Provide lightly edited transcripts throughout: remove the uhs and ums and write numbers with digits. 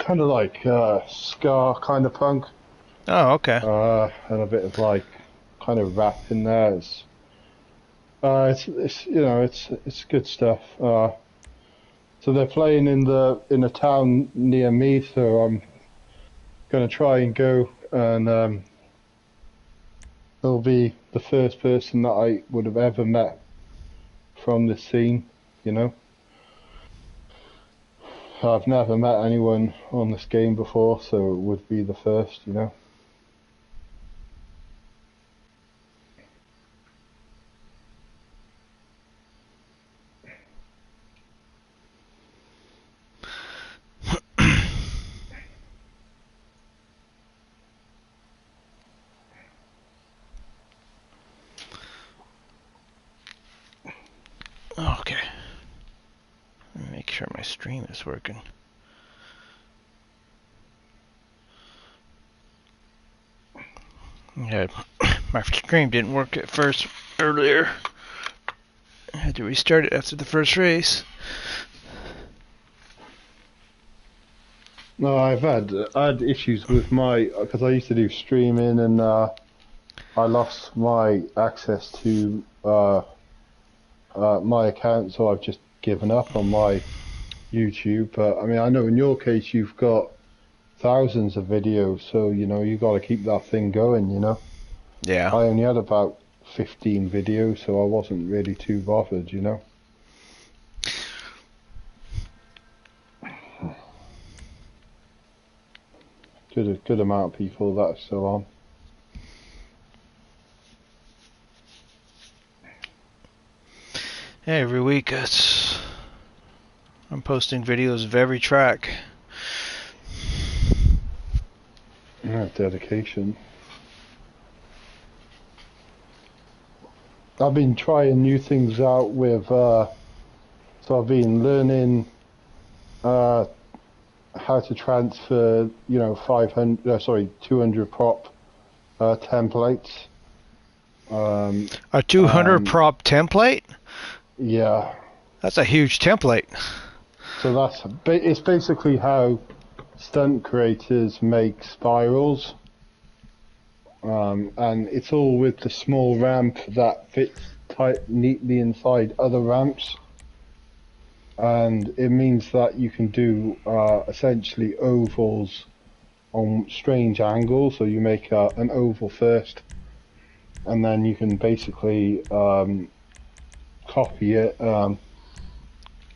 kind of like ska kind of punk, Oh, okay. and a bit of like kind of rap in there. It's you know it's good stuff. So they're playing in a town near me, so I'm gonna try and go, and it'll be the first person that I would have ever met from the scene, you know. I've never met anyone on this game before, so it would be the first, you know. Okay. Let me make sure my stream is working. Yeah, my stream didn't work at first earlier. I had to restart it after the first race. No, I had issues with because I used to do streaming, and I lost my access to my account, so I've just given up on my YouTube. But I mean, I know in your case you've got thousands of videos, so you know you got to keep that thing going, you know. Yeah. I only had about 15 videos, so I wasn't really too bothered, you know. Good amount of people that are still on. Yeah, every week I'm posting videos of every track. Yeah, dedication. I've been trying new things out with, so I've been learning how to transfer, you know, 200 prop templates. A 200 prop template? Yeah. That's a huge template. So it's basically how stunt creators make spirals. And it's all with the small ramp that fits tight neatly inside other ramps. And it means that you can do essentially ovals on strange angles. So you make an oval first, and then you can basically copy it. I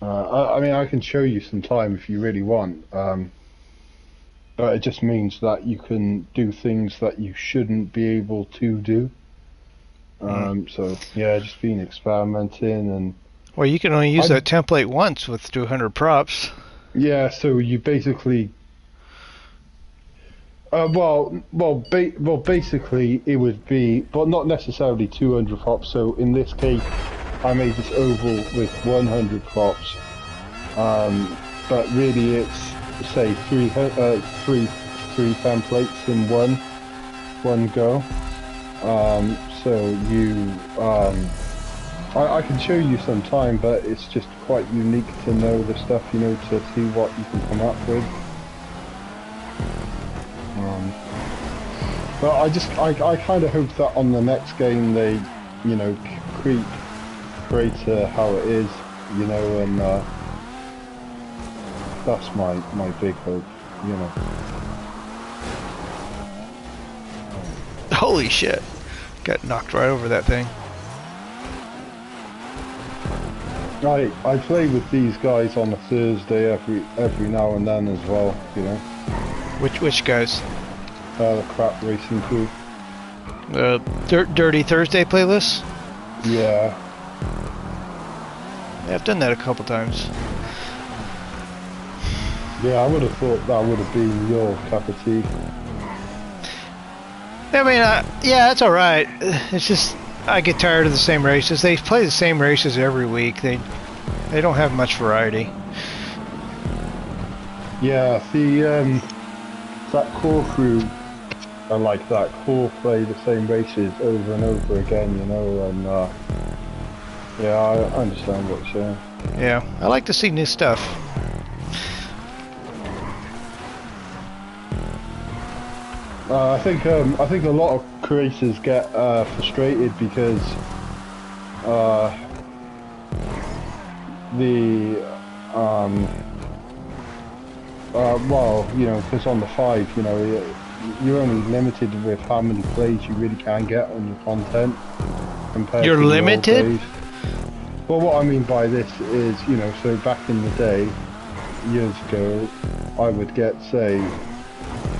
mean, I can show you sometime if you really want. But it just means that you can do things that you shouldn't be able to do. So yeah, just been experimenting and. Well, you can only use that template once with 200 props. Yeah, so you basically. Basically it would be, but not necessarily 200 props. So in this case, I made this oval with 100 props. But really, it's say three templates in one go. So you. I can show you sometime, but it's just quite unique to know the stuff, you know, to see what you can come up with. But I kind of hope that on the next game they, you know, create how it is, you know, and that's my big hope, you know. Holy shit! Got knocked right over that thing. I play with these guys on a Thursday every now and then as well, you know. Which guys? The crap racing crew. Dirty Thursday playlist? Yeah. Yeah, I've done that a couple times. Yeah, I would have thought that would have been your cup of tea. I mean, yeah, it's alright. It's just, I get tired of the same races. They play the same races every week. They don't have much variety. Yeah, that core crew are like that. Core play the same races over and over again, you know, and yeah, I understand what you're saying. Yeah, I like to see new stuff. I think a lot of creators get frustrated because the well, you know, because on the 5, you know, you're only limited with how many plays you really can get on your content compared You're to the old limited? days. Well, what I mean by this is, you know, so back in the day, years ago, I would get, say,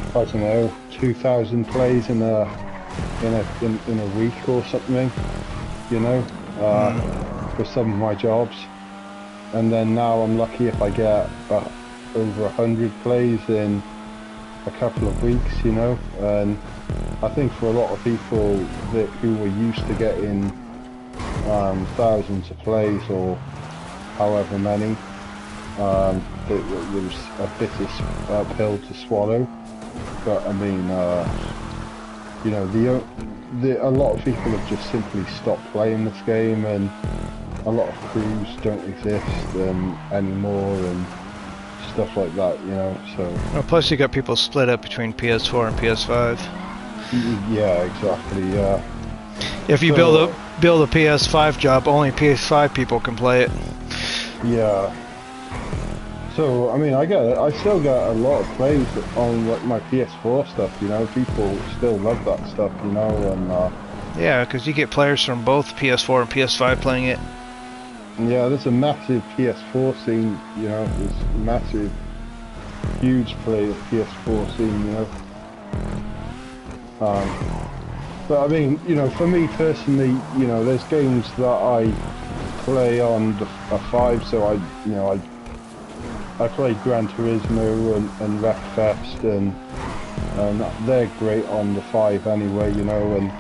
I don't know, 2,000 plays in a week or something, you know, for some of my jobs. And then now I'm lucky if I get over 100 plays in a couple of weeks, you know. And I think for a lot of people who were used to getting thousands of plays or however many, it was a bitter pill to swallow. But I mean, you know, a lot of people have just simply stopped playing this game, and a lot of crews don't exist anymore and stuff like that, you know. So. Well, plus you got people split up between PS4 and PS5. Yeah, exactly. Yeah. If you build a PS5 job, only PS5 people can play it. Yeah. So I mean, I still get a lot of plays on like my PS4 stuff. You know, people still love that stuff. You know, and yeah, because you get players from both PS4 and PS5 playing it. Yeah, there's a massive PS4 scene. You know, there's a massive, huge PS4 scene. You know. But I mean, you know, for me personally, you know, there's games that I play on a 5, so I played Gran Turismo and Wreckfest, and they're great on the 5 anyway, you know. And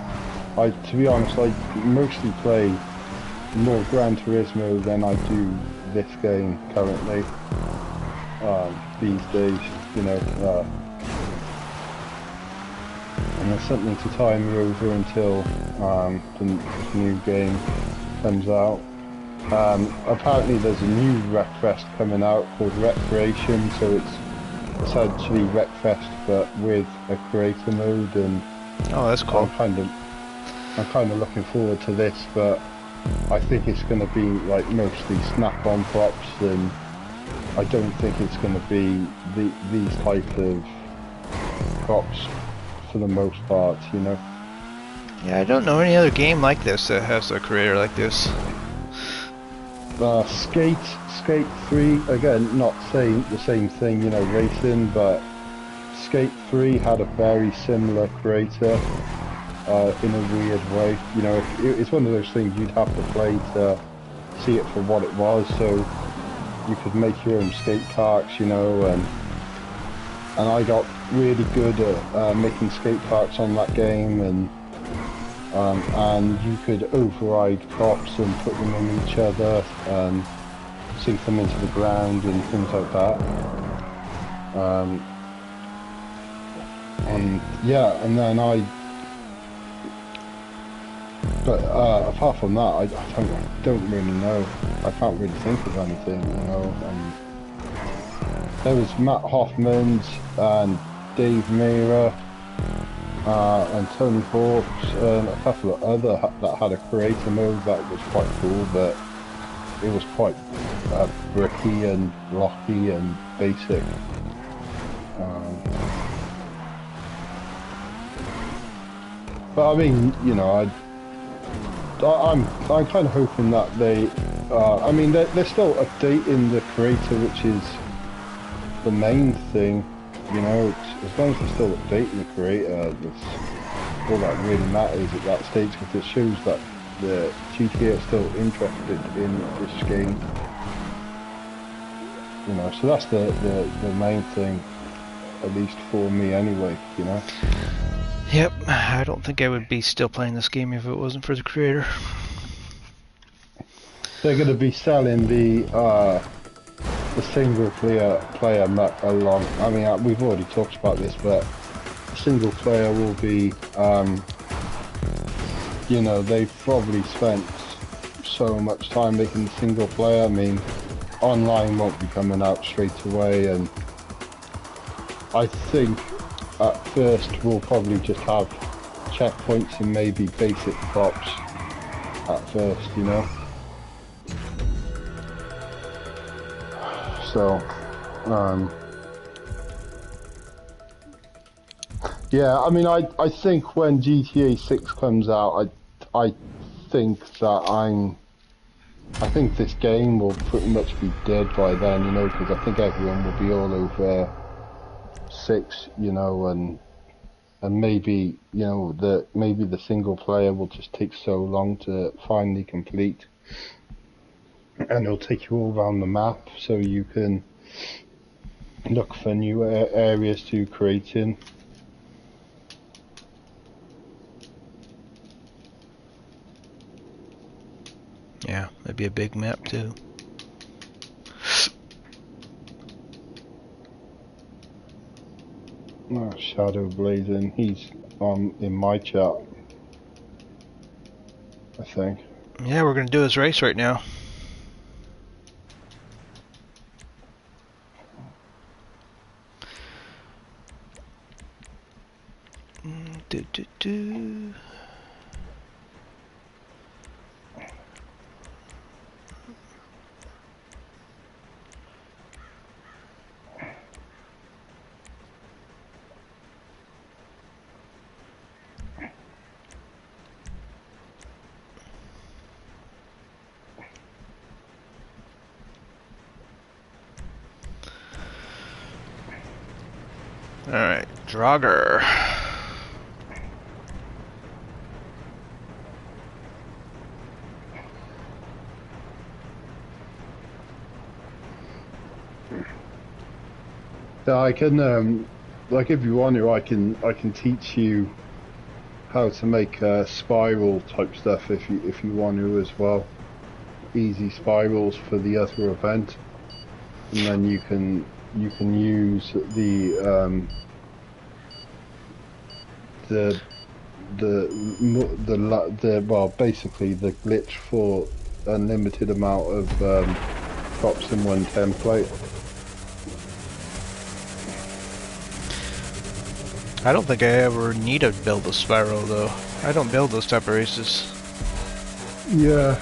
to be honest, I mostly play more Gran Turismo than I do this game currently these days, you know. And there's something to tie me over until the new game comes out. Apparently there's a new Wreckfest coming out called Recreation, so it's essentially Wreckfest but with a creator mode, and oh, that's cool. I'm kind of looking forward to this, but I think it's going to be like mostly snap-on props, and I don't think it's going to be these type of props for the most part, you know. Yeah, I don't know any other game like this that has a creator like this. Skate 3, again, not saying the same thing, you know, racing, but Skate 3 had a very similar creator in a weird way. You know, it's one of those things you'd have to play to see it for what it was, so you could make your own skate parks, you know, and I got really good at making skate parks on that game, and you could override props and put them in each other and sink them into the ground and things like that. And yeah, and then apart from that, I don't really know. I can't really think of anything, you know. There was Matt Hoffman's and Dave Mira and Tony Hawk's and a couple of other that had a creator mode that was quite cool, but it was quite bricky and rocky and basic. But I mean, you know, I'm kind of hoping that they, I mean, they're still updating the creator, which is the main thing, you know. As long as they're still updating the creator, that's all that really matters at that stage, because it shows that the GTA are still interested in this game, you know. So that's the main thing, at least for me anyway, you know. Yep, I don't think I would be still playing this game if it wasn't for the creator. They're going to be selling the single player along. I mean, we've already talked about this, but the single player will be, you know, they've probably spent so much time making the single player. I mean, online won't be coming out straight away, and I think at first we'll probably just have checkpoints and maybe basic props at first, you know. So, yeah, I mean, I think when GTA 6 comes out, I think that I think this game will pretty much be dead by then, you know, because I think everyone will be all over 6, you know, and maybe, you know, maybe the single player will just take so long to finally complete, and it'll take you all around the map so you can look for new areas to create in. Yeah, that'd be a big map too. Oh, Shadow Blazing, he's in my chat, I think. Yeah, we're gonna do his race right now. Do do do. Alright, Draugr. Yeah, I can, like, if you want to, I can teach you how to make spiral type stuff if you want to as well. Easy spirals for the other event, and then you can use the well, basically the glitch for unlimited amount of props in one template. I don't think I ever need to build a spiral though. I don't build those type of races. Yeah,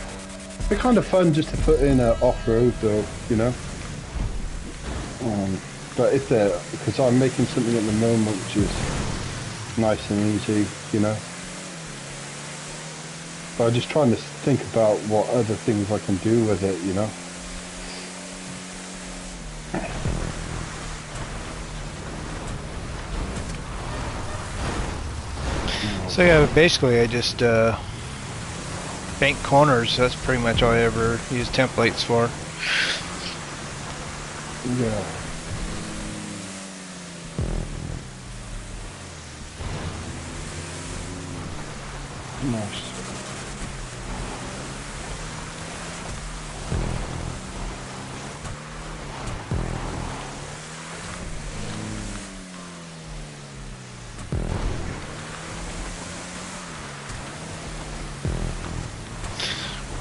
they're kind of fun just to put in off-road though, you know. But if they're, because I'm making something at the moment which is nice and easy, you know. But I'm just trying to think about what other things I can do with it, you know. So yeah, basically I just bank corners. That's pretty much all I ever use templates for. Yeah. Nice.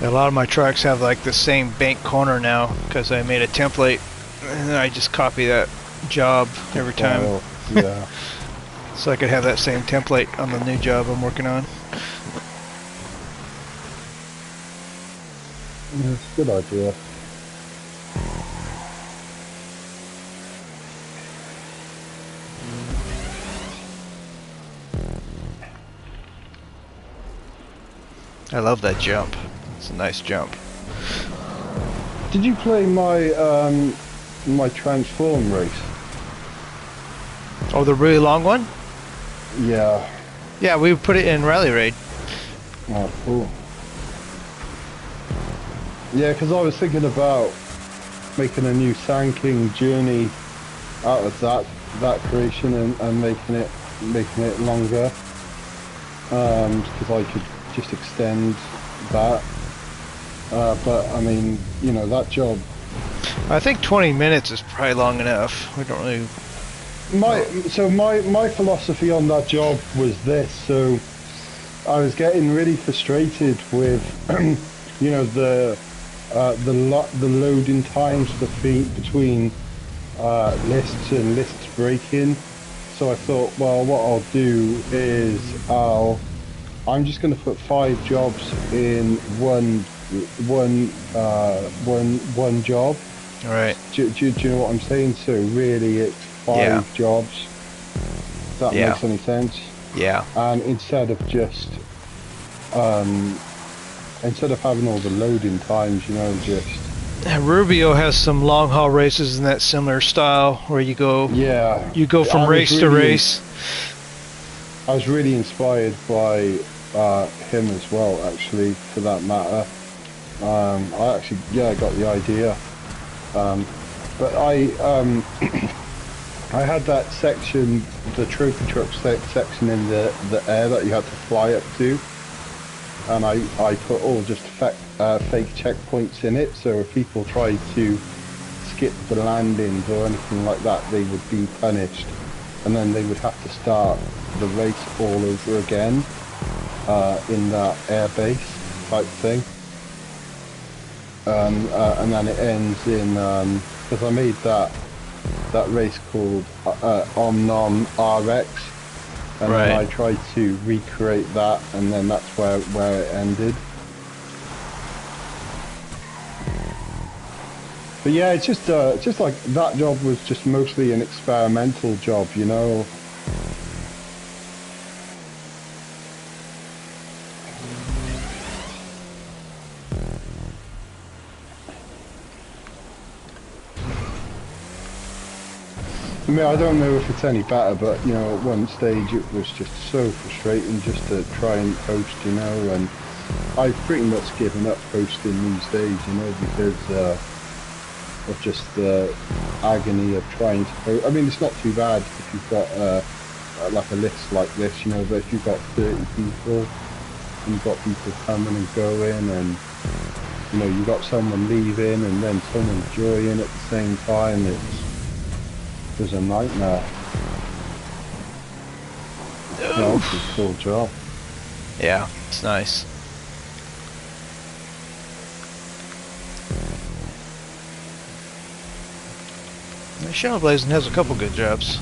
A lot of my trucks have like the same bank corner now because I made a template and I just copy that job every time. Oh, yeah. So I could have that same template on the new job I'm working on. Yeah, it's a good idea. I love that jump. It's a nice jump. Did you play my my transform race? Oh, the really long one? Yeah. Yeah, we put it in Rally Raid. Oh, cool. Yeah, because I was thinking about making a new Sand King journey out of that creation and making it longer. Because I could just extend that. But I mean, you know, that job. I think 20 minutes is probably long enough. We don't really. My philosophy on that job was this. So I was getting really frustrated with, you know, the loading times between lists and lists breaking. so I thought, well, what I'll do is I'm just going to put 5 jobs in one job. All right. Do you know what I'm saying? So really, it's 5 jobs. If that makes any sense. Yeah. And instead of just instead of having all the loading times, you know, just. Rubio has some long haul races in that similar style where you go. Yeah. You go from race to race. I was really inspired by him as well, actually, for that matter. I actually, got the idea. But I had that section, the trophy truck section in the air that you had to fly up to, and I put all just fake checkpoints in it, so if people tried to skip the landings or anything like that, they would be punished, and then they would have to start the race all over again in that air base type thing. And then it ends in, because I made that race called Omnom RX, and then I tried to recreate that, and then that's where it ended. But yeah, it's just like that job was just mostly an experimental job, you know. I mean, I don't know if it's any better, but, you know, at one stage it was just so frustrating just to try and host, you know, and I've pretty much given up hosting these days, you know, because of just the agony of trying to host. I mean, it's not too bad if you've got like a list like this, you know, but if you've got 30 people, and you've got people coming and going, and, you know, you've got someone leaving and then someone joining at the same time, it was a nightmare. No, it's a cool job. Yeah, it's nice. Shadow Blazing has a couple good jobs.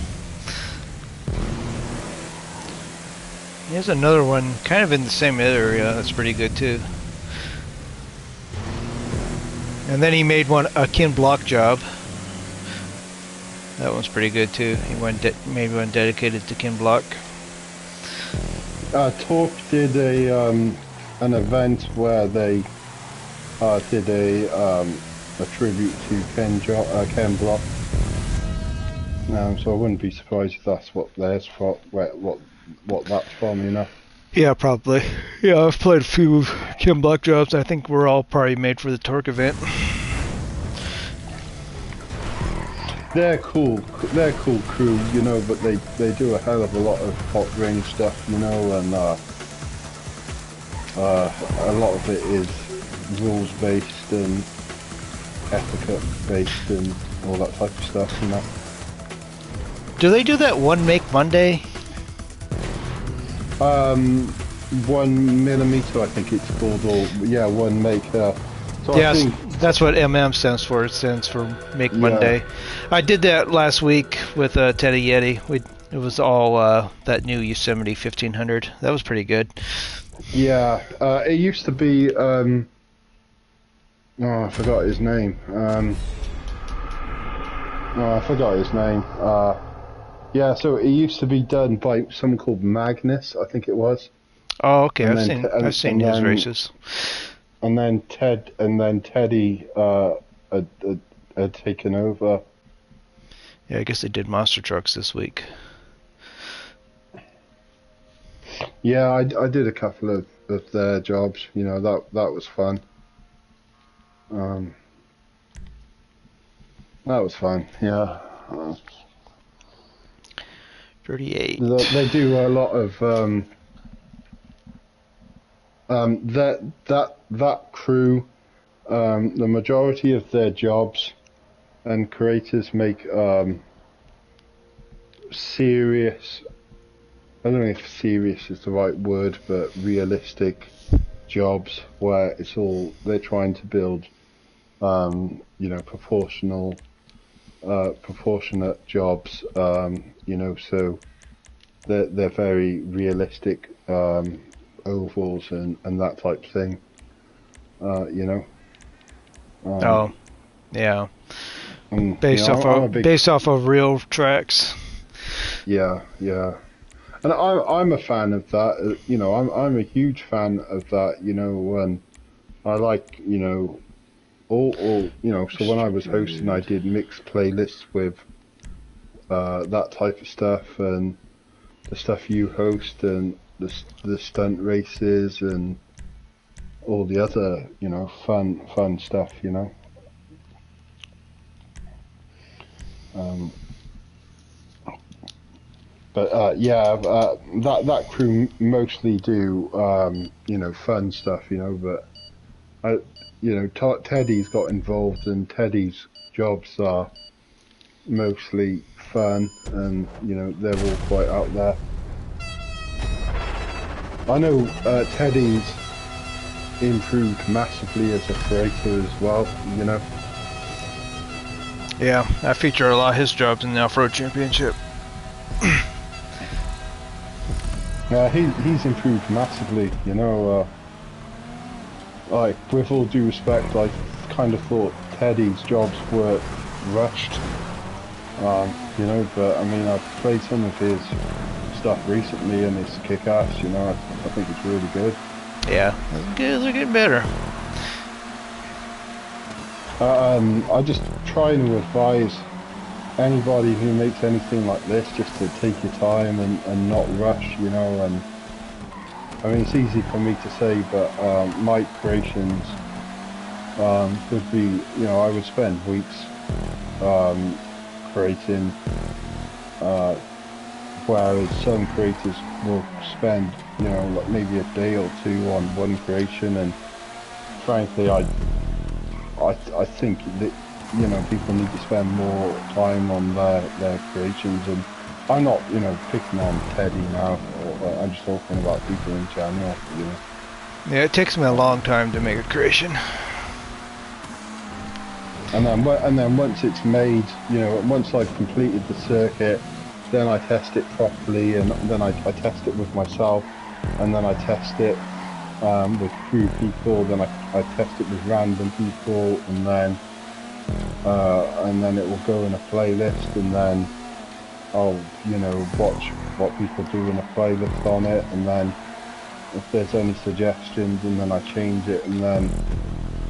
He has another one kind of in the same area that's pretty good too. And then he made a Kin Block job. That one's pretty good too. He made one dedicated to Kin Block. Torque did an event where they did a tribute to Ken Block. So I wouldn't be surprised if that's what theirs for, what that's from, you know. Yeah, probably. Yeah, I've played a few Kin Block jobs. I think we're all probably made for the Torque event. They're cool crew, you know, but they do a hell of a lot of hot range stuff, you know, and a lot of it is rules based and etiquette based and all that type of stuff, you know. Do they do that 1 Make Monday? 1mm, I think it's called, or yeah, 1 Make. So yeah, that's what MM stands for. It stands for Make Monday. I did that last week with Teddy Yeti. It was all that new Yosemite 1500. That was pretty good. Yeah, it used to be. Oh, I forgot his name. Yeah, so it used to be done by someone called Magnus, I think it was. Oh, okay. I've seen his races. And then Teddy had taken over. Yeah, I guess they did monster trucks this week. Yeah, I did a couple of their jobs. You know, that was fun. That was fun. Yeah. 38. They do a lot of that crew. The majority of their jobs and creators make serious. I don't know if serious is the right word, but realistic jobs where they're trying to build, you know, proportional proportionate jobs, you know, so they're very realistic ovals and that type of thing, you know. Oh, yeah. And, you Based know, off of real tracks. yeah, yeah. And I'm a fan of that. You know, I'm a huge fan of that. You know, and I like, you know, all you know. So when I was hosting, I did mixed playlists with that type of stuff and the stuff you host and the stunt races and all the other, you know, fun stuff. You know. Um, but yeah, that crew mostly do you know, fun stuff. You know, but you know, Teddy's got involved, and Teddy's jobs are mostly fun, and you know, they're all quite out there. I know Teddy's improved massively as a creator as well. You know. Yeah, I feature a lot of his jobs in the Off-Road Championship. Yeah, he's improved massively. You know, like with all due respect, I kind of thought Teddy's jobs were rushed. You know, but I mean, I've played some of his stuff recently, and it's kick-ass. You know, I think it's really good. Yeah, they're getting better. I just try to advise anybody who makes anything like this just to take your time and not rush, you know. And I mean, it's easy for me to say, but my creations would be, you know, I would spend weeks creating, whereas some creators will spend, you know, like maybe a day or two on one creation. And frankly, I think that, you know, people need to spend more time on their creations. And I'm not, you know, picking on Teddy now, or I'm just talking about people in general, you know. Yeah, it takes me a long time to make a creation. And then once it's made, you know, once I've completed the circuit, then I test it properly, and then I test it with myself, and then I test it with crew people, then I test it with random people, and then it will go in a playlist, and then I'll, you know, watch what people do in a playlist on it, and then if there's any suggestions, and then I change it. And then,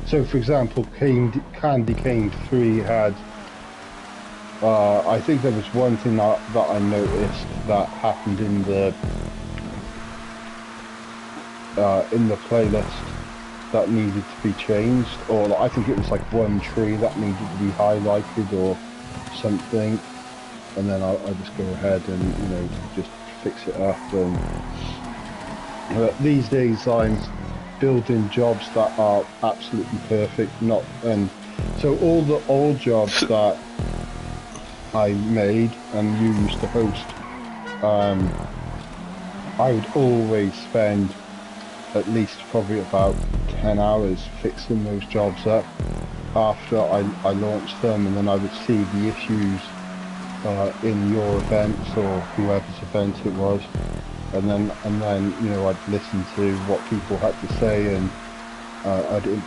so for example, Candy Cane 3 had, I think there was one thing that I noticed that happened in the playlist that needed to be changed, or I think it was like one tree that needed to be highlighted or something, and then I just go ahead and, you know, just fix it up. And these days I'm building jobs that are absolutely perfect, and so all the old jobs that I made and you used to host, I would always spend at least probably about 10 hours fixing those jobs up after I launched them, and then I would see the issues in your events or whoever's event it was, and then you know, I'd listen to what people had to say, and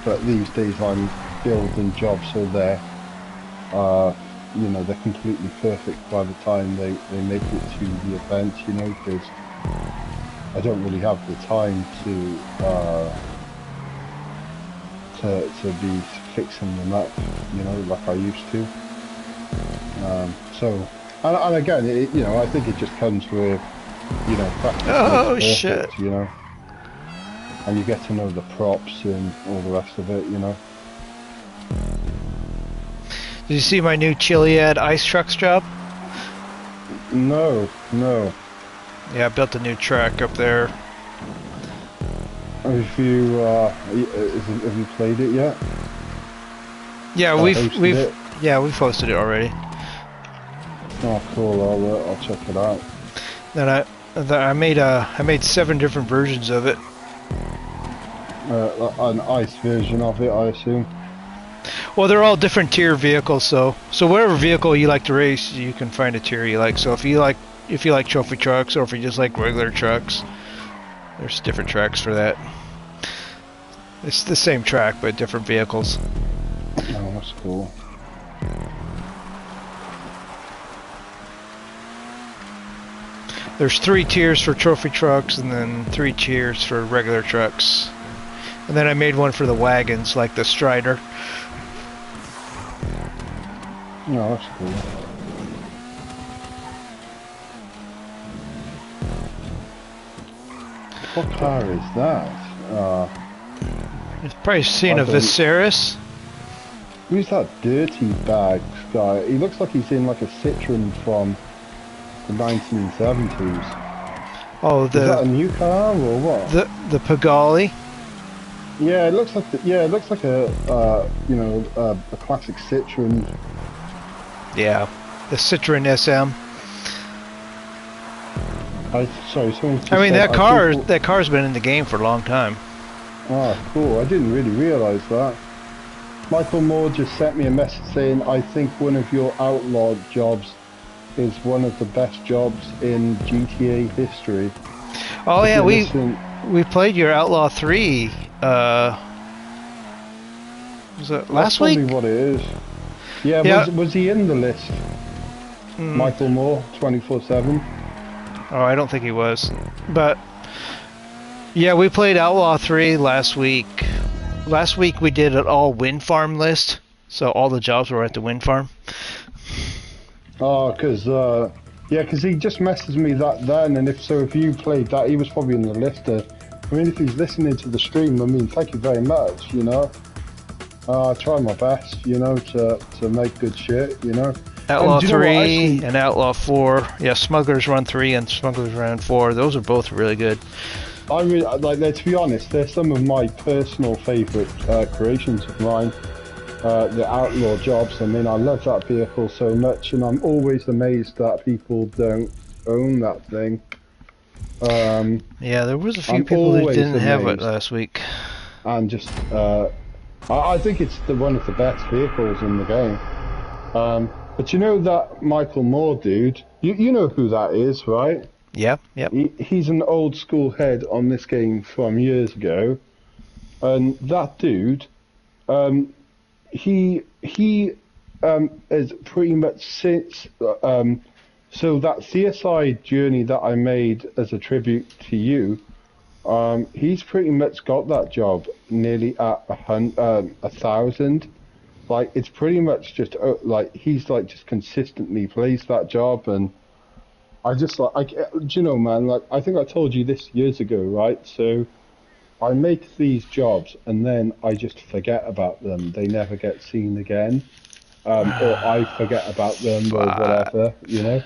but these days I'm building jobs so they're you know, they're completely perfect by the time they make it to the event, you know, because I don't really have the time to be fixing them up, you know, like I used to. So, and again, you know, I think it just comes with, you know, practice makes perfect, shit, you know, and you get to know the props and all the rest of it, you know. Did you see my new Chiliad ice trucks job? No. Yeah, I built a new track up there. Have you played it yet? Yeah, we've hosted it already. Oh, cool! I'll check it out. Then I made 7 different versions of it. An ice version of it, I assume. Well, they're all different tier vehicles, so whatever vehicle you like to race, you can find a tier you like. So if you like trophy trucks, or if you just like regular trucks, there's different tracks for that. It's the same track, but different vehicles. Oh, that's cool. There's 3 tiers for trophy trucks, and then 3 tiers for regular trucks. And then I made one for the wagons, like the Strider. Oh, that's cool. What car is that? You've probably seen a Viserys. Who's that dirty bag guy? He looks like he's in like a Citroen from the 1970s. Oh, is that a new car or what? The Pagali. Yeah, it looks like it looks like a a classic Citroen. Yeah, the Citroen SM. Sorry, someone. I mean, that car's been in the game for a long time. Oh, cool! I didn't really realise that. Michael Moore just sent me a message saying, "I think one of your outlaw jobs is one of the best jobs in GTA history." Oh yeah, we played your Outlaw 3. Was it last week? That's probably what it is. Yeah. Was he in the list? Michael Moore, 24/7. Oh, I don't think he was. But yeah, we played Outlaw 3 last week. Last week we did an all wind farm list, so all the jobs were at the wind farm. Oh, because he just messaged me that then, and if you played that, he was probably in the list. I mean, if he's listening to the stream, I mean, thank you very much, you know. I try my best, you know, to make good shit, you know. Outlaw 3 and Outlaw 4. Yeah, Smuggler's Run 3 and Smuggler's Run 4. Those are both really good. I really, like, to be honest, they're some of my personal favourite creations of mine. The Outlaw jobs. I mean, I love that vehicle so much, and I'm always amazed that people don't own that thing. Yeah, there was a few people that didn't have it last week. And just, I think it's one of the best vehicles in the game. But you know that Michael Moore dude? You know who that is, right? Yeah, yep. He's an old school head on this game from years ago, and that dude, he is pretty much since so that CSI journey that I made as a tribute to you, he's pretty much got that job nearly at 1,000. Like, it's pretty much just like he's like just consistently plays that job, and I just do you know, man, like, I think I told you this years ago, right? So I make these jobs and then I just forget about them. They never get seen again, or I forget about them or whatever, you know.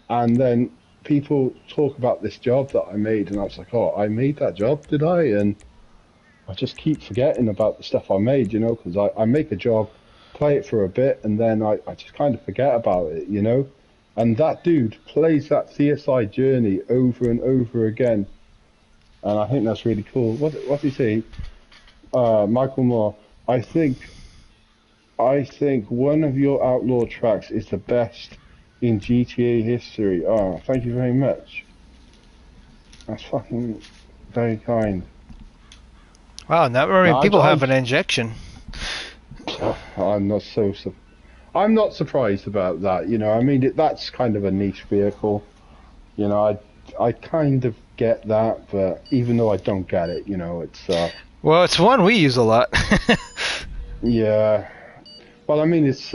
And then people talk about this job that I made, and I was like, oh, I made that job, did I? And I just keep forgetting about the stuff I made, you know, because I make a job, play it for a bit, and then I just kind of forget about it, you know. And that dude plays that CSI journey over and over again. And I think that's really cool. What's he say? Michael Moore, I think one of your Outlaw tracks is the best in GTA history. Oh, thank you very much. That's fucking very kind. Wow, not very many people have an injection. I'm not surprised about that. You know, I mean, that's kind of a niche vehicle. You know, I kind of get that, but even though I don't get it, you know, it's well, it's one we use a lot. Yeah. Well, I mean, it's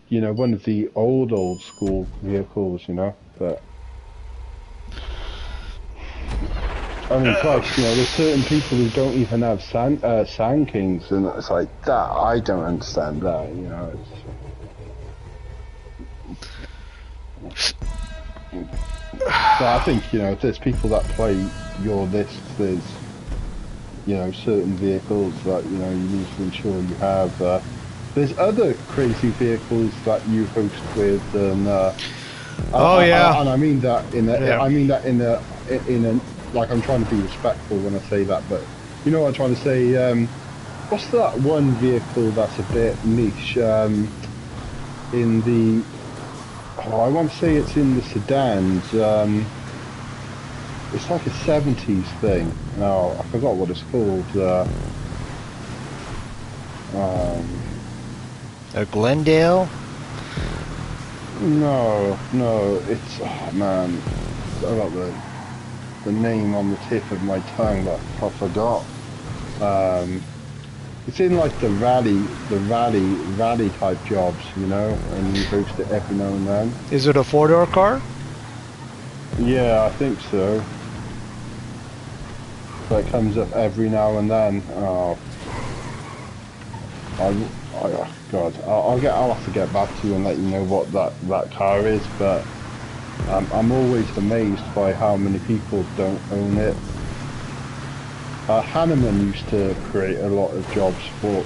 you know, one of the old school vehicles, you know, but I mean, Christ, you know, there's certain people who don't even have Sand Kings, and it's like that. I don't understand that, you know. So I think, you know, if there's people that play your list, there's, you know, certain vehicles that, you know, you need to ensure you have. There's other crazy vehicles that you host with, and and I mean that in a, in a, like, I'm trying to be respectful when I say that, but you know what I'm trying to say. There's other crazy vehicles that you host with, and I mean that in a, in a, like, I'm trying to be respectful when I say that, but you know what I'm trying to say. There's other crazy vehicles that you host with, and I mean that in a, like, I'm trying to be respectful when I say that, but you know what I'm trying to say. What's that one vehicle that's a bit niche? In the, oh, I want to say it's in the sedans. It's like a 70s thing. No, I forgot what it's called. A Glendale? No, it's, oh man, I got the name on the tip of my tongue, but I forgot. It's in like the rally type jobs, you know, and you host it every now and then. Is it a four-door car? Yeah, I think so. But it comes up every now and then. Oh, God, I'll have to get back to you and let you know what that car is. But I'm always amazed by how many people don't own it. Hanneman used to create a lot of jobs for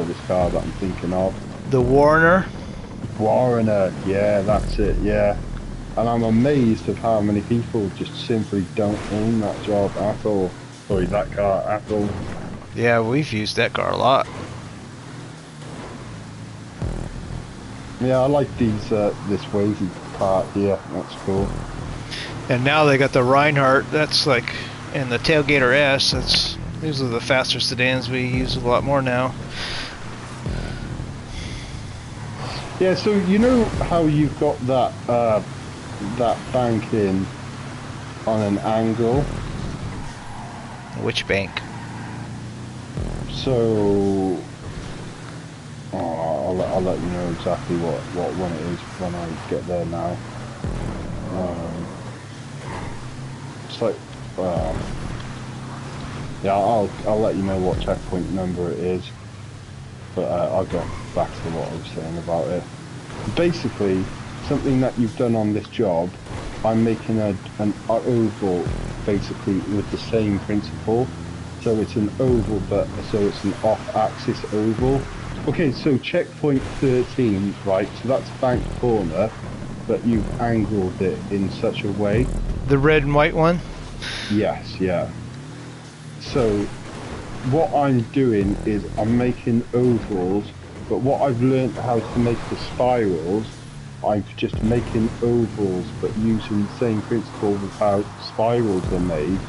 this car that I'm thinking of. The Warner? Warner, yeah, that's it, yeah. And I'm amazed of how many people just simply don't own that job at all. Sorry, that car at all. Yeah, we've used that car a lot. Yeah, I like this wavy part here. That's cool. And now they got the Reinhardt. That's like, and the Tailgater S. These are the faster sedans we use a lot more now. Yeah, so you know how you've got that banking on an angle. Which bank? So I'll let you know exactly what one it is when I get there now. It's like, yeah, I'll let you know what checkpoint number it is. But I'll go back to what I was saying about it. Basically, something that you've done on this job, I'm making an oval basically with the same principle. So it's an oval, but so it's an off-axis oval. Okay, so checkpoint 13, right? So that's bank corner, but you've angled it in such a way. The red and white one? Yes, yeah. So what I'm doing is I'm making ovals, but what I've learned how to make the spirals, I'm just making ovals, but using the same principle of how spirals are made.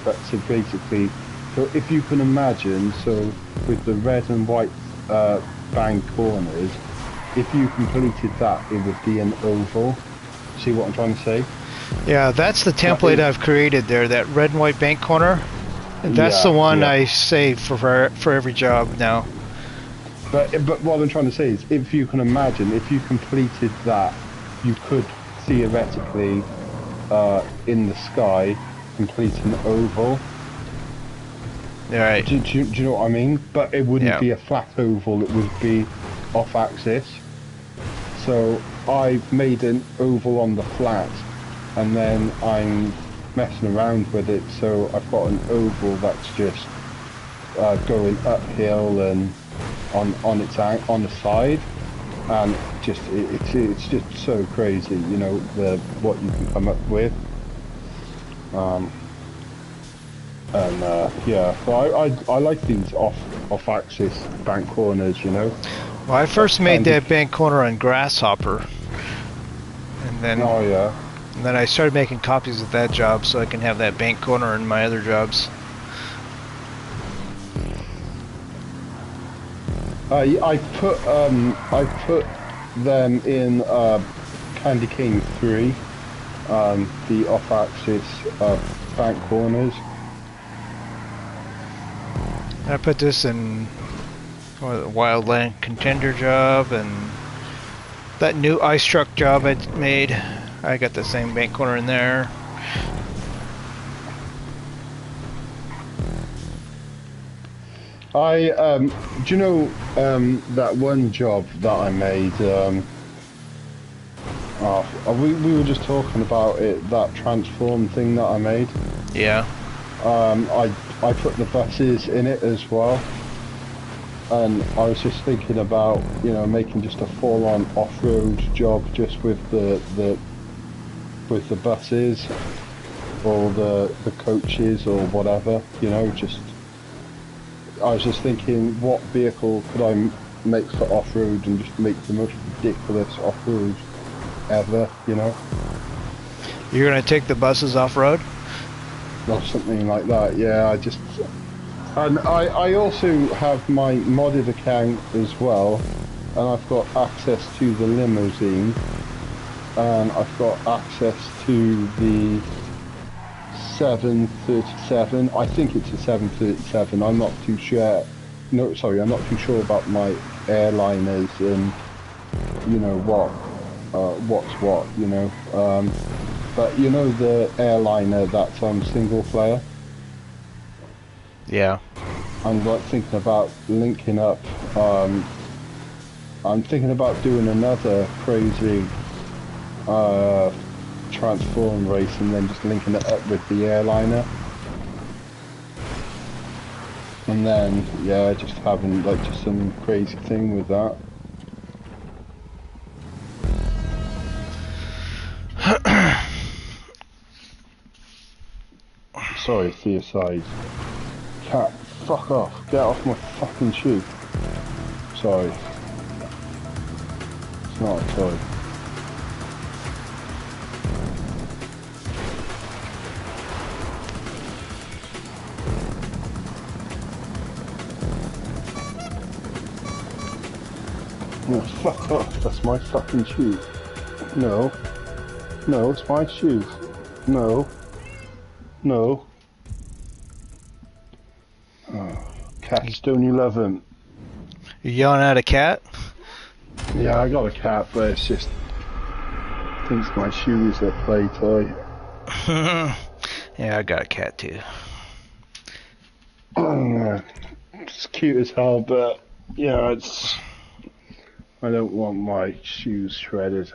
But so basically, so if you can imagine, so with the red and white bank corners, if you completed that, it would be an oval. See what I'm trying to say? Yeah, that's the template I've created there, that red and white bank corner. That's the one I save for every job now. But what I'm trying to say is, if you can imagine, if you completed that, you could theoretically, in the sky, complete an oval. Right. Do you know what I mean? But it wouldn't be a flat oval, it would be off-axis. So I've made an oval on the flat, and then I'm messing around with it, so I've got an oval that's just going uphill and on the side, and just it's just so crazy, you know, what you can come up with. Yeah, so I like these off-axis bank corners, you know. Well, I first made that bank corner on Grasshopper, and then and then I started making copies of that job so I can have that bank corner in my other jobs. I put them in Candy Cane 3, the off-axis bank corners. I put this in the Wildland Contender job, and that new ice truck job I made, I got the same bank corner in there. Do you know that one job that I made? We were just talking about it. That transform thing that I made. Yeah. I put the buses in it as well, and I was just thinking about, you know, making just a full-on off-road job just with the buses or the coaches or whatever, you know, just I was just thinking, what vehicle could I make for off-road and just make the most ridiculous off-road ever, you know? You're gonna take the buses off-road? Or something like that, yeah, And I also have my modded account as well, and I've got access to the limousine, and I've got access to the 737. I think it's a 737. I'm not too sure. No, sorry, I'm not too sure about my airliners and you know what's what. You know, but you know the airliner that's on single player. Yeah. I'm like thinking about linking up. I'm thinking about doing another crazy transform race and then just linking it up with the airliner. And then, yeah, just having like just some crazy thing with that. Sorry, to your side. Cat, fuck off. Get off my fucking shoe. Sorry. It's not a toy. No, fuck off. That's my fucking shoe. No. No, it's my shoes. No. No. Oh, cats, don't you love them? You yelling at a cat? Yeah, I got a cat, but it's just thinks my shoe is a play toy. Yeah, I got a cat too. It's cute as hell, but yeah, I don't want my shoes shredded.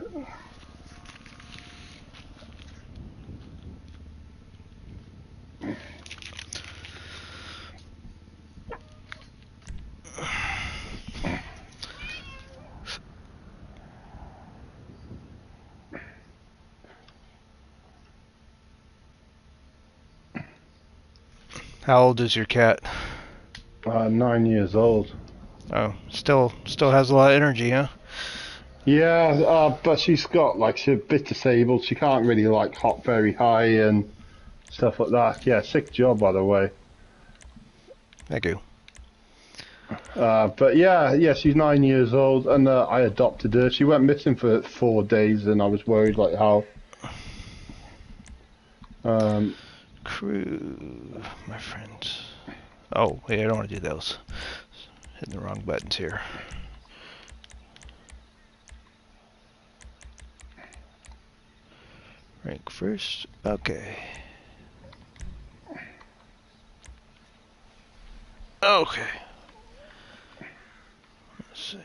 How old is your cat? 9 years old. Oh, still has a lot of energy, huh? Yeah, but she's a bit disabled. She can't really like hop very high and stuff like that. Yeah, sick job by the way. Thank you. But yeah, she's 9 years old, and I adopted her. She went missing for 4 days, and I was worried like how. Crew, my friends. Oh, wait, I don't want to do those. Hitting the wrong buttons here. Rank first. Okay. Okay. Let's see.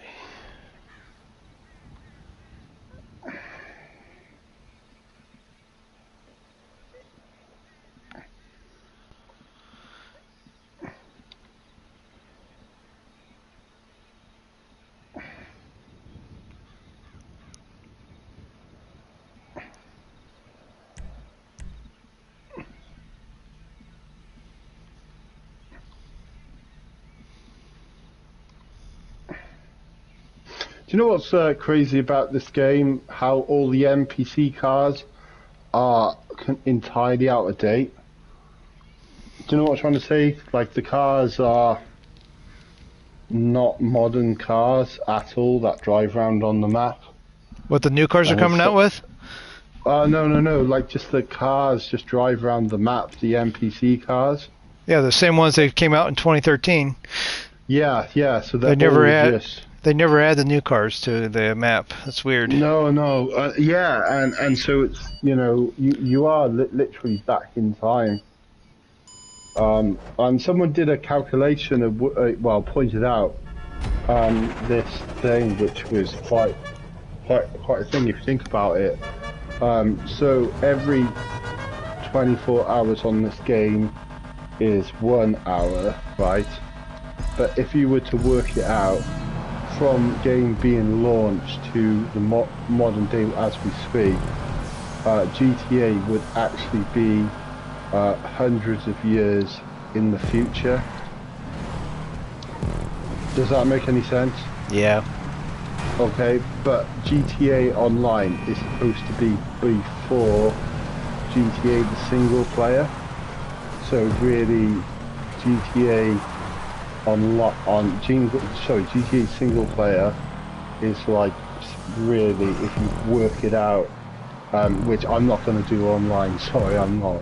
Do you know what's crazy about this game? How all the NPC cars are entirely out of date. Do you know what I'm trying to say? Like the cars are not modern cars at all that drive around on the map. What the new cars are coming out with? No. Like just the cars just drive around the map. The NPC cars. Yeah, the same ones that came out in 2013. Yeah. So They never add the new cars to the map. That's weird. No. Yeah, and so it's you are literally back in time. And someone did a calculation of pointed out this thing, which was quite a thing if you think about it. So every 24 hours on this game is 1 hour, right? But if you were to work it out from game being launched to the modern day as we speak, GTA would actually be hundreds of years in the future. Does that make any sense? Yeah. Okay, but GTA Online is supposed to be before GTA the single player. So really, GTA GTA single player is like really, if you work it out, which I'm not going to do online. Sorry, I'm not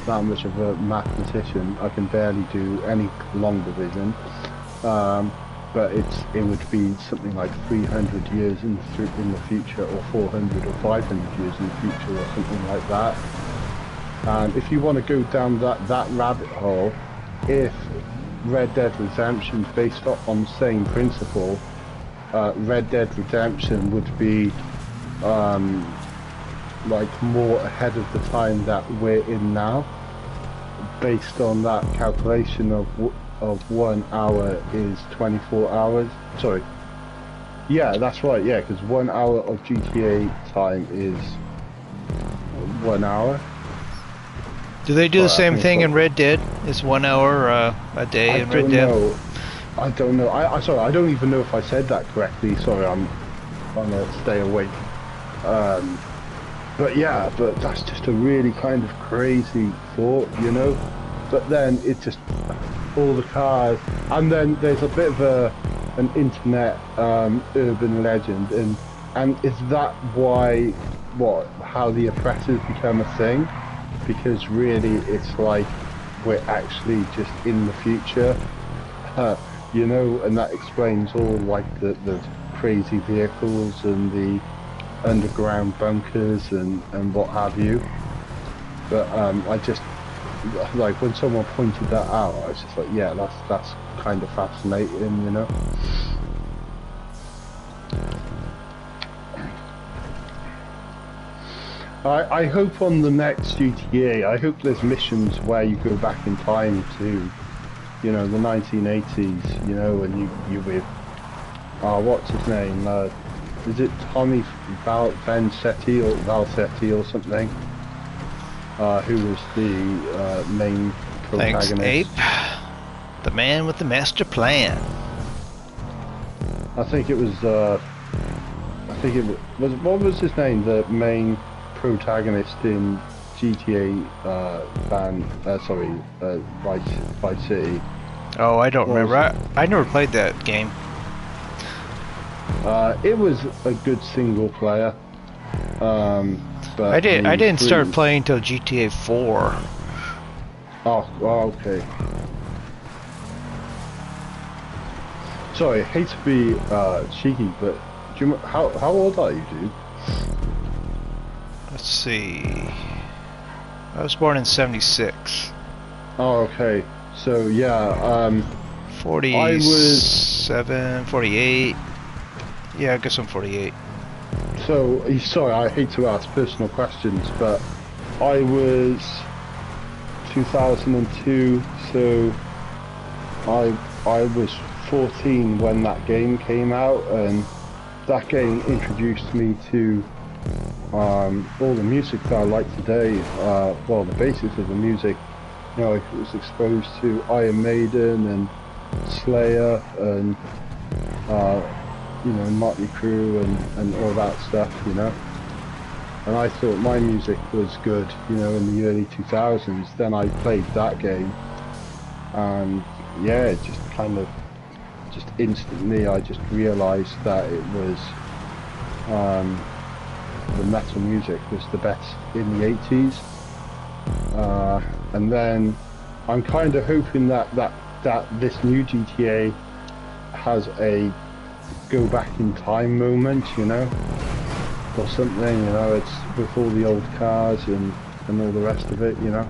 that much of a mathematician. I can barely do any long division. But it would be something like 300 years in the future, or 400 or 500 years in the future, or something like that. And if you want to go down that rabbit hole, if Red Dead Redemption is based on the same principle, Red Dead Redemption would be like more ahead of the time that we're in now, based on that calculation of 1 hour is 24 hours. Sorry. Yeah, that's right. Yeah, because 1 hour of GTA time is 1 hour. Do they do the same thing in Red Dead? It's 1 hour a day in Red Dead? I don't know. I sorry, I don't even know if I said that correctly. Sorry, I'm trying to stay awake. But yeah, but that's just a really kind of crazy thought, you know. But then it just all the cars, and then there's a bit of an internet urban legend, and is that why how the oppressors become a thing? Because really it's like we're actually just in the future, you know, and that explains all like the crazy vehicles and the underground bunkers and what have you. But I just like when someone pointed that out, I was just like, yeah, that's kind of fascinating, you know. I hope on the next GTA, I hope there's missions where you go back in time to, you know, the 1980s, you know, and you with, what's his name? Is it Tommy Vansetti or Valsetti or something? Who was the main protagonist? Thanks, Ape. The man with the master plan. I think it was. What was his name? The main protagonist in GTA Vice City. Oh, I don't remember. I never played that game. It was a good single player. But I didn't start playing till GTA 4. Oh, okay. Sorry, I hate to be cheeky, but do you, how old are you, dude? Let's see. I was born in 76. Oh, okay. So yeah, 47, 48. Yeah, I guess I'm 48. So, sorry, I hate to ask personal questions, but I was 2002, so I was 14 when that game came out, and that game introduced me to all the music that I like today. Well, the basics of the music. You know, I was exposed to Iron Maiden and Slayer and you know, Motley Crue and all that stuff, you know. And I thought my music was good, you know, in the early 2000s. Then I played that game, and yeah, it just kind of, just instantly, I just realised that it was, the metal music was the best in the 80s. And then I'm kind of hoping that this new GTA has a go back in time moment, you know, or something, you know. It's with all the old cars and all the rest of it, you know.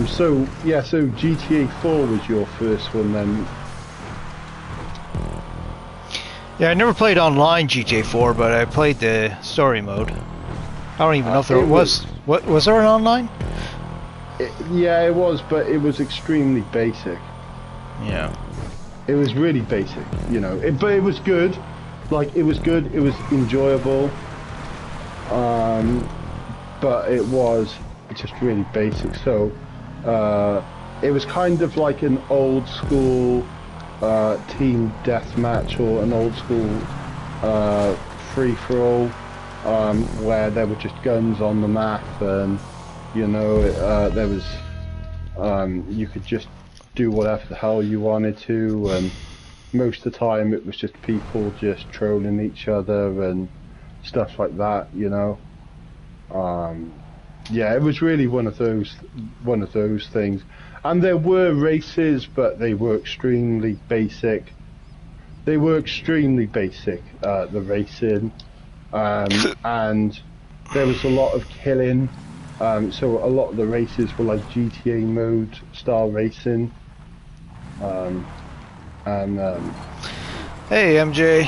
So yeah, so GTA 4 was your first one then? Yeah, I never played online GTA 4, but I played the story mode. I don't even know if there was. What was there an online? Yeah, it was, but it was extremely basic. Yeah. It was really basic, you know. But it was good. Like, it was good. It was enjoyable. But it was just really basic. So It was kind of like an old school team deathmatch or an old school free for all, where there were just guns on the map, and you know there was you could just do whatever the hell you wanted to, and most of the time it was just people just trolling each other and stuff like that, you know. Yeah, it was really one of those things. And there were races, but they were extremely basic. The racing, and there was a lot of killing. So a lot of the races were like GTA mode style racing. Hey, MJ.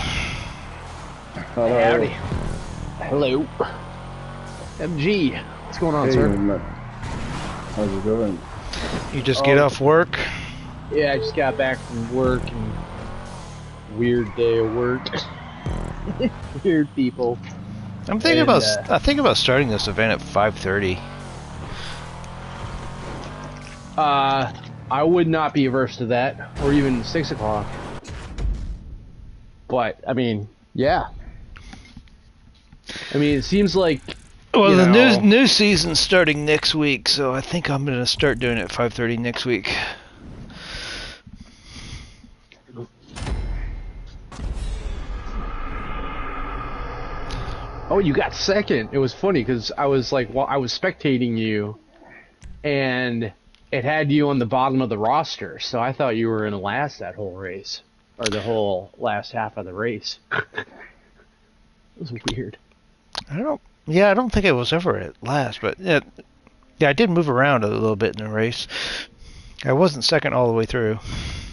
Hello. Howdy. Hello. MG. What's going on, Hey, sir? man. How's it going? You just get off work? Yeah, I just got back from work and weird day of work. Weird people. I'm thinking about starting this event at 5:30. I would not be averse to that, or even 6 o'clock. But I mean, yeah. I mean, it seems like. Well, the new season's starting next week, so I think I'm gonna start doing it at 5:30 next week. Oh, you got second. It was funny because I was like, well, I was spectating you, and it had you on the bottom of the roster, so I thought you were in last that whole race, or the whole last half of the race. It was weird. I don't think it was ever at last, but yeah, I did move around a little bit in the race. I wasn't second all the way through.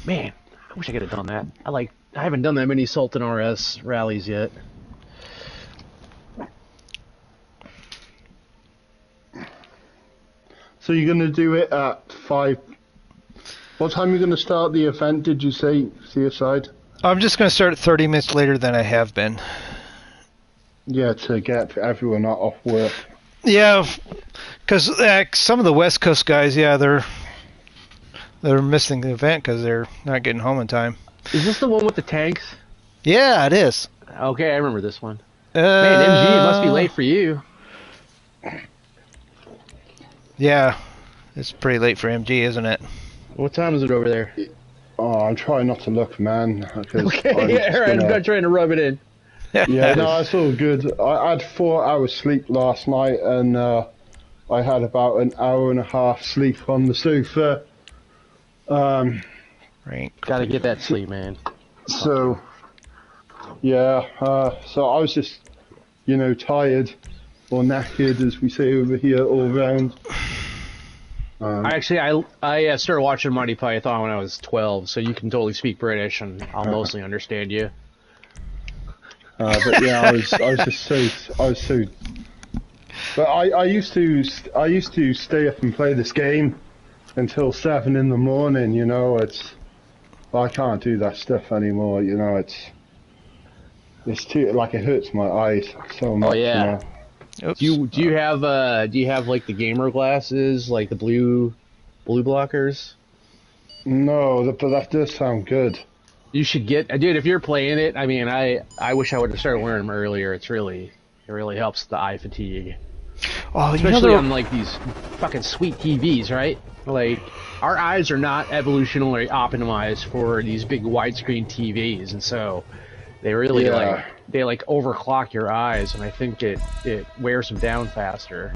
Man, I wish I could have done that. I haven't done that many Sultan RS rallies yet. So you're going to do it at 5. What time are you going to start the event, did you say, CSide? I'm just going to start 30 minutes later than I have been. Yeah, to get everyone out off work. Yeah, because some of the West Coast guys, yeah, they're missing the event because they're not getting home in time. Is this the one with the tanks? Yeah, it is. Okay, I remember this one. Man, MG, it must be late for you. Yeah, it's pretty late for MG, isn't it? What time is it over there? Oh, I'm trying not to look, man. Okay, yeah, alright, I'm not trying to rub it in. Yeah, no, it's all good. I had 4 hours sleep last night, and I had about an hour and a half sleep on the sofa. Right. Gotta get that sleep, man. So, yeah, so I was just, tired, or knackered, as we say over here, all round. I started watching Monty Python when I was 12, so you can totally speak British, and I'll mostly understand you. But yeah, I was so. But I used to stay up and play this game until 7 in the morning. I can't do that stuff anymore. It's too, like, it hurts my eyes so much. Oh yeah. Oops. Do you have like the gamer glasses, like the blue blockers? No, but that does sound good. You should get, dude. If you're playing it, I mean, I wish I would have started wearing them earlier. It really helps the eye fatigue. Oh, Especially on like these fucking sweet TVs, right? Like, our eyes are not evolutionarily optimized for these big widescreen TVs, and so they really overclock your eyes, and I think it wears them down faster.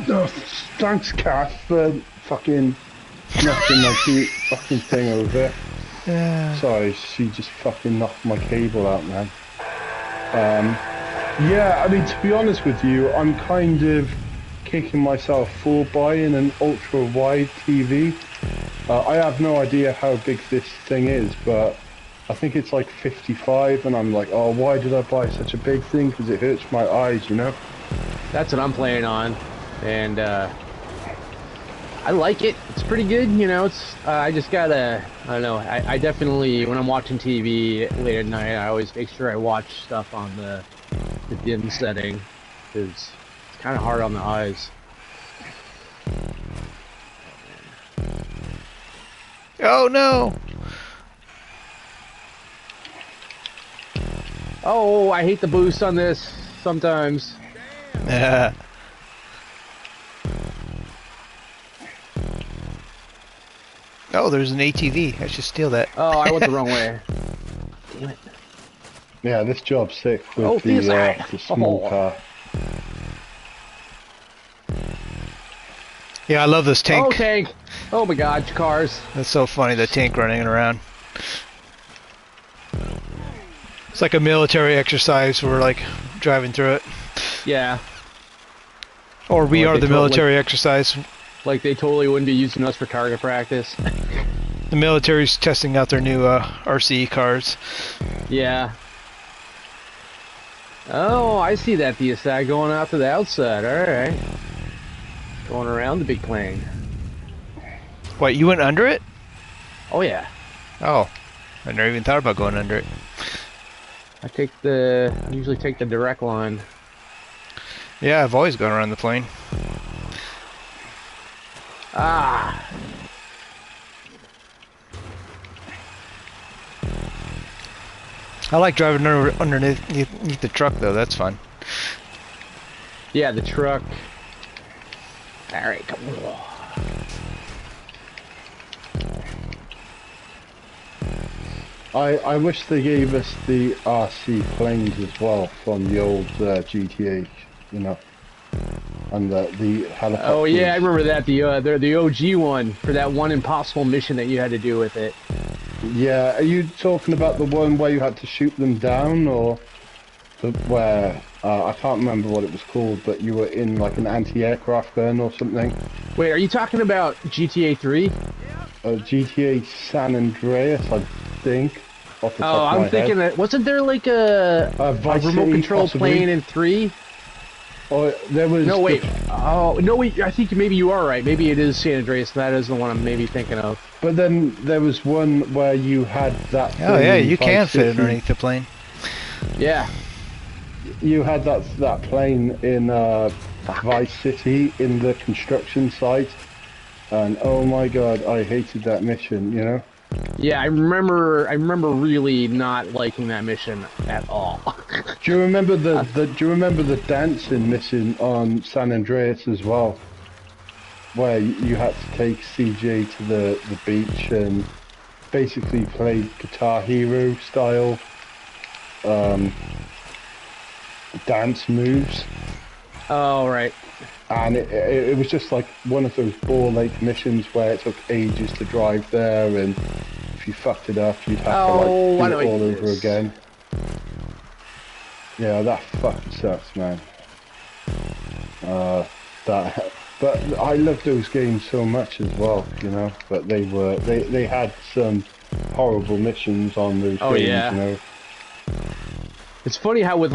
No, thanks, Kath, for fucking knocking my fucking thing over. Yeah. Sorry, she just fucking knocked my cable out, man. Yeah, I mean, to be honest with you, I'm kind of kicking myself for buying an ultra-wide TV. I have no idea how big this thing is, but I think it's like 55, and I'm like, oh, why did I buy such a big thing? Because it hurts my eyes, That's what I'm playing on, and I like it. It's pretty good, It's I just gotta, I don't know. I definitely, when I'm watching TV late at night, I always make sure I watch stuff on the dim setting, because it's kind of hard on the eyes. Oh no! Oh, I hate the boost on this sometimes. Yeah. Oh, there's an ATV. I should steal that. Oh, I went the wrong way. Damn it. Yeah, this job's sick with Oh, the small oh. car. Yeah, I love this tank. Oh, tank! Oh my god, cars. That's so funny, the tank running around. It's like a military exercise. We're like driving through it. Yeah. Or we Like are the military exercise. Like they totally wouldn't be using us for target practice. The military's testing out their new RCE cars. Yeah. Oh, I see that DSI going out to the outside. Alright. Going around the big plane. What, you went under it? Oh, yeah. Oh. I never even thought about going under it. I usually take the direct line. Yeah, I've always gone around the plane. Ah. I like driving underneath the truck, though. That's fun. Yeah, the truck. Alright, come on. I wish they gave us the RC planes as well from the old GTA, you know, and the helicopters. Oh yeah, I remember that. The OG one for that one impossible mission that you had to do with it. Yeah, are you talking about the one where you had to shoot them down, or where I can't remember what it was called, but you were in like an anti-aircraft gun or something? Wait, are you talking about GTA 3? GTA San Andreas, I think. Off the top Oh, of my I'm thinking head. that wasn't there like a Vice remote City, control possibly. plane in 3? Or there was No, wait. Oh, no, wait. I think maybe you are right. Maybe it is San Andreas. That is the one I'm maybe thinking of. But then there was one where you had that. Oh thing yeah, in you Vice can fit City. underneath the plane. Yeah. You had that plane in Vice City in the construction site, and oh my god, I hated that mission. You know. Yeah, I remember really not liking that mission at all. Do you remember do you remember the dancing mission on San Andreas as well, where you had to take CJ to the beach and basically play Guitar Hero style dance moves? Oh, right. And it was just like one of those ball ache missions where it took ages to drive there, and if you fucked it up, you'd have to like do it all over again. Yeah, that fucking sucks, man. But I love those games so much as well, you know. But they had some horrible missions on those games, yeah. you know. It's funny how with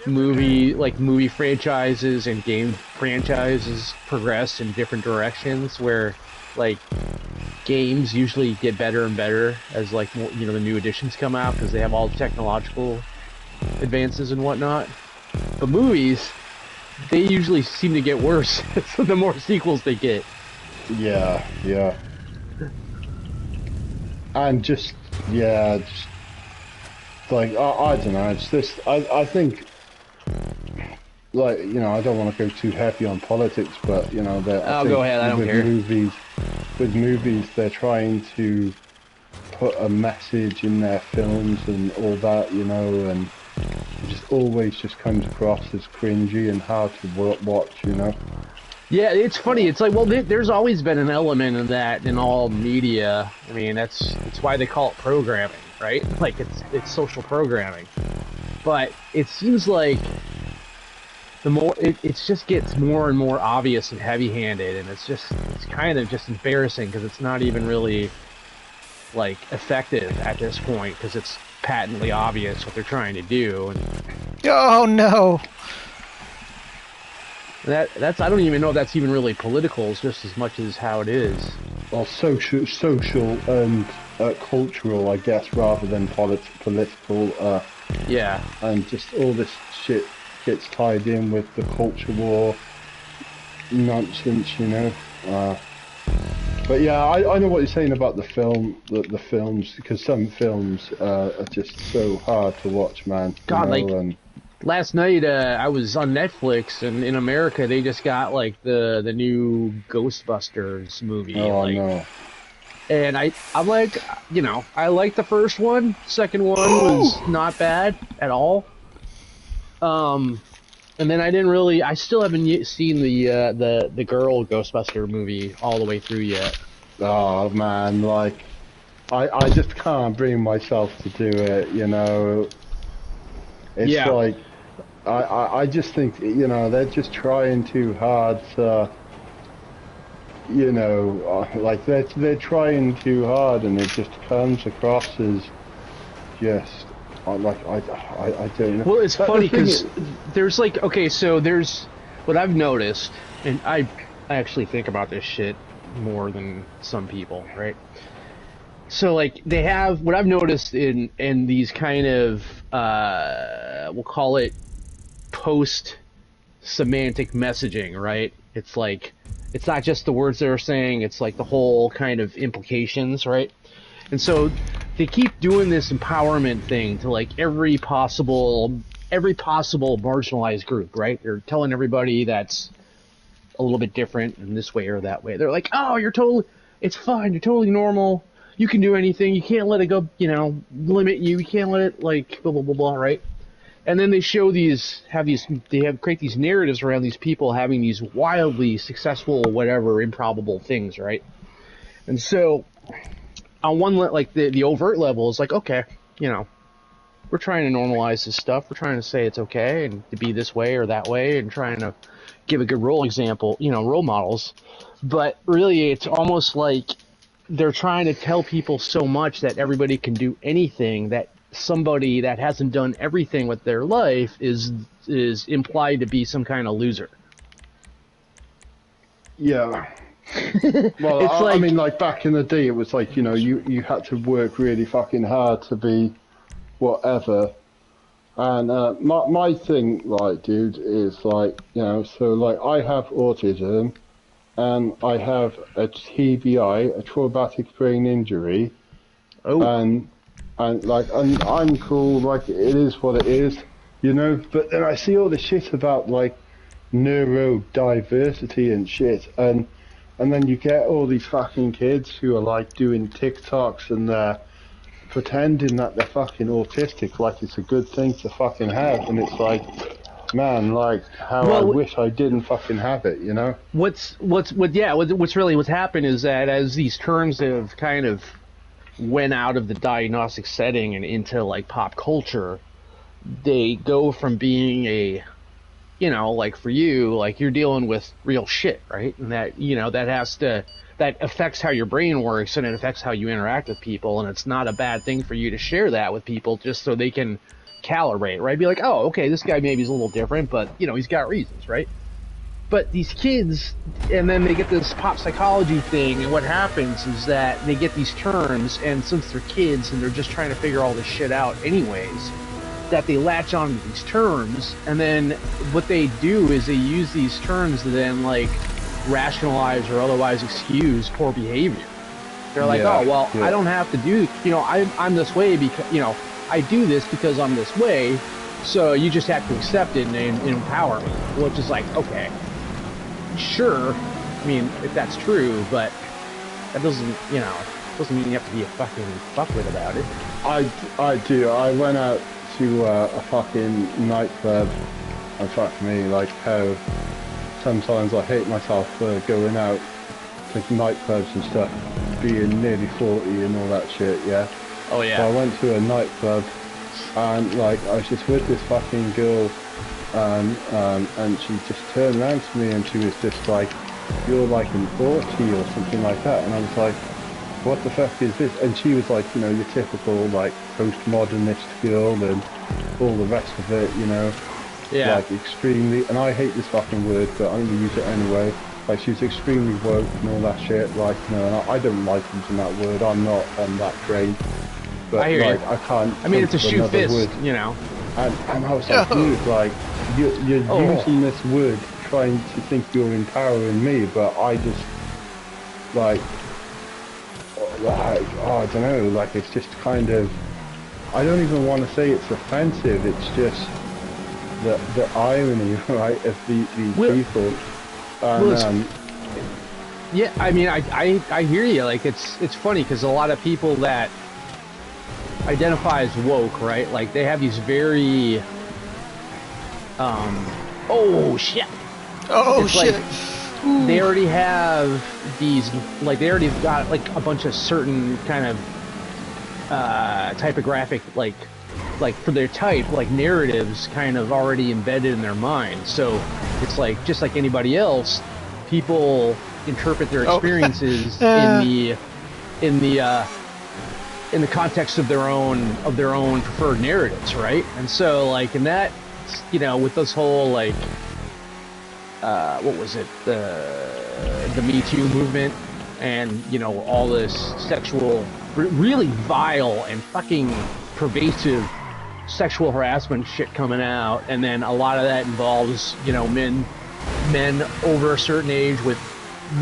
movie franchises and game franchises progress in different directions, where like games usually get better and better as like more, you know, the new editions come out because they have all the technological advances and whatnot. But movies, they usually seem to get worse so the more sequels they get. Yeah, yeah. And just like I don't know, it's just I think, like, you know, I don't want to go too heavy on politics, but you know, go ahead, I don't care. With movies, they're trying to put a message in their films and all that, you know, and it just always just comes across as cringy and hard to watch, you know. Yeah, it's funny. It's like, well, there's always been an element of that in all media. I mean, it's why they call it programming, right? Like it's social programming. But it seems like the more it just gets more and more obvious and heavy-handed, and it's kind of just embarrassing because it's not even really like effective at this point because it's patently obvious what they're trying to do. And Oh no! that's I don't even know if that's even really political, it's just as much as how it is. Well, social and cultural, I guess, rather than political. Yeah. And just all this shit gets tied in with the culture war nonsense, you know. But yeah, I know what you're saying about the films, because some films are just so hard to watch, man. God, know, like and last night I was on Netflix, and in America they just got like the new Ghostbusters movie, oh like, no, and I'm like, you know, I liked the first one. Second one was not bad at all. And then I still haven't seen the girl Ghostbuster movie all the way through yet. oh man, like I just can't bring myself to do it. You know, it's Yeah. like I just think they're just trying too hard to. Like they're trying too hard, and it just comes across as just I don't know. Well, it's But funny the thing because is, there's like, okay, so there's what I've noticed, and I actually think about this shit more than some people, right? So like they have what I've noticed in these kind of we'll call it post semantic messaging, right? It's like it's not just the words they're saying, it's like the whole kind of implications, right? And so they keep doing this empowerment thing to like every possible marginalized group, right? They're telling everybody that's a little bit different in this way or that way. They're like, "Oh, it's fine, you're totally normal. You can do anything. You can't let it go, limit you. You can't let it like blah blah blah blah," right? And then they create these narratives around these people having these wildly successful, whatever, improbable things, right? And so on one like the overt level is like, okay, we're trying to normalize this stuff. We're trying to say it's okay and to be this way or that way, and trying to give a good role models. But really, it's almost like they're trying to tell people so much that everybody can do anything, that somebody that hasn't done everything with their life is implied to be some kind of loser. yeah. Well, I mean, like back in the day, it was like you had to work really fucking hard to be whatever. And my thing, like, dude, is like so like I have autism, and I have a TBI, a traumatic brain injury, and I'm cool, like it is what it is, But then I see all the shit about like neurodiversity and shit, and then you get all these fucking kids who are like doing TikToks, and they're pretending that they're fucking autistic, like it's a good thing to fucking have, and it's like, man, like I wish I didn't fucking have it, What's happened is that as these terms have kind of went out of the diagnostic setting and into like pop culture, they go from being a, like for you, like you're dealing with real shit, right? And that, that affects how your brain works, and it affects how you interact with people, and it's not a bad thing for you to share that with people just so they can calibrate, right? Be like, oh, okay, this guy maybe is a little different, but, he's got reasons, right? But these kids, and then they get this pop psychology thing, and what happens is that they get these terms, and since they're kids and they're just trying to figure all this shit out anyways, that they latch on to these terms, and then what they do is they use these terms to then, like, rationalize or otherwise excuse poor behavior. They're like, I don't have to do, I'm this way because, I do this because I'm this way, so you just have to accept it and empower me. Which is like, okay, sure, I mean, if that's true, but that doesn't, doesn't mean you have to be a fucking fuckwit about it. I do. I went out to a fucking nightclub, and fuck me, like how sometimes I hate myself for going out to nightclubs and stuff, being nearly 40 and all that shit, yeah? Oh yeah. So I went to a nightclub, and like I was just with this fucking girl, and she just turned around to me and she was just like, "You're like in 40 or something like that," and I was like, "What the fuck is this?" And she was like, your typical like postmodernist girl and all the rest of it, Yeah. like extremely, and I hate this fucking word, but I'm gonna use it anyway. Like she was extremely woke and all that shit. Like, and I don't like using that word. I'm not on that train. But I hear like, you. I can't. I mean, it's a shoe fist, word. And I was like, dude, like you're using this word trying to think you're empowering me, but I just like like, oh, I don't know, like it's just kind of, I don't even want to say it's offensive, it's just the irony, right, of these people. And, yeah, I mean, I hear you. Like, it's funny because a lot of people that identify as woke, right? Like, they have these very, oh shit. Oh It's shit. Like, they already have these, like, they already got like a bunch of certain kind of typographic, like for their type, like narratives kind of already embedded in their mind. So it's like, just like anybody else, people interpret their experiences in the context of their own preferred narratives, right? And so, like, in that, you know, with this whole, like, what was it, the Me Too movement, and, you know, all this sexual, really vile and fucking pervasive sexual harassment shit coming out, and then a lot of that involves, you know, men over a certain age with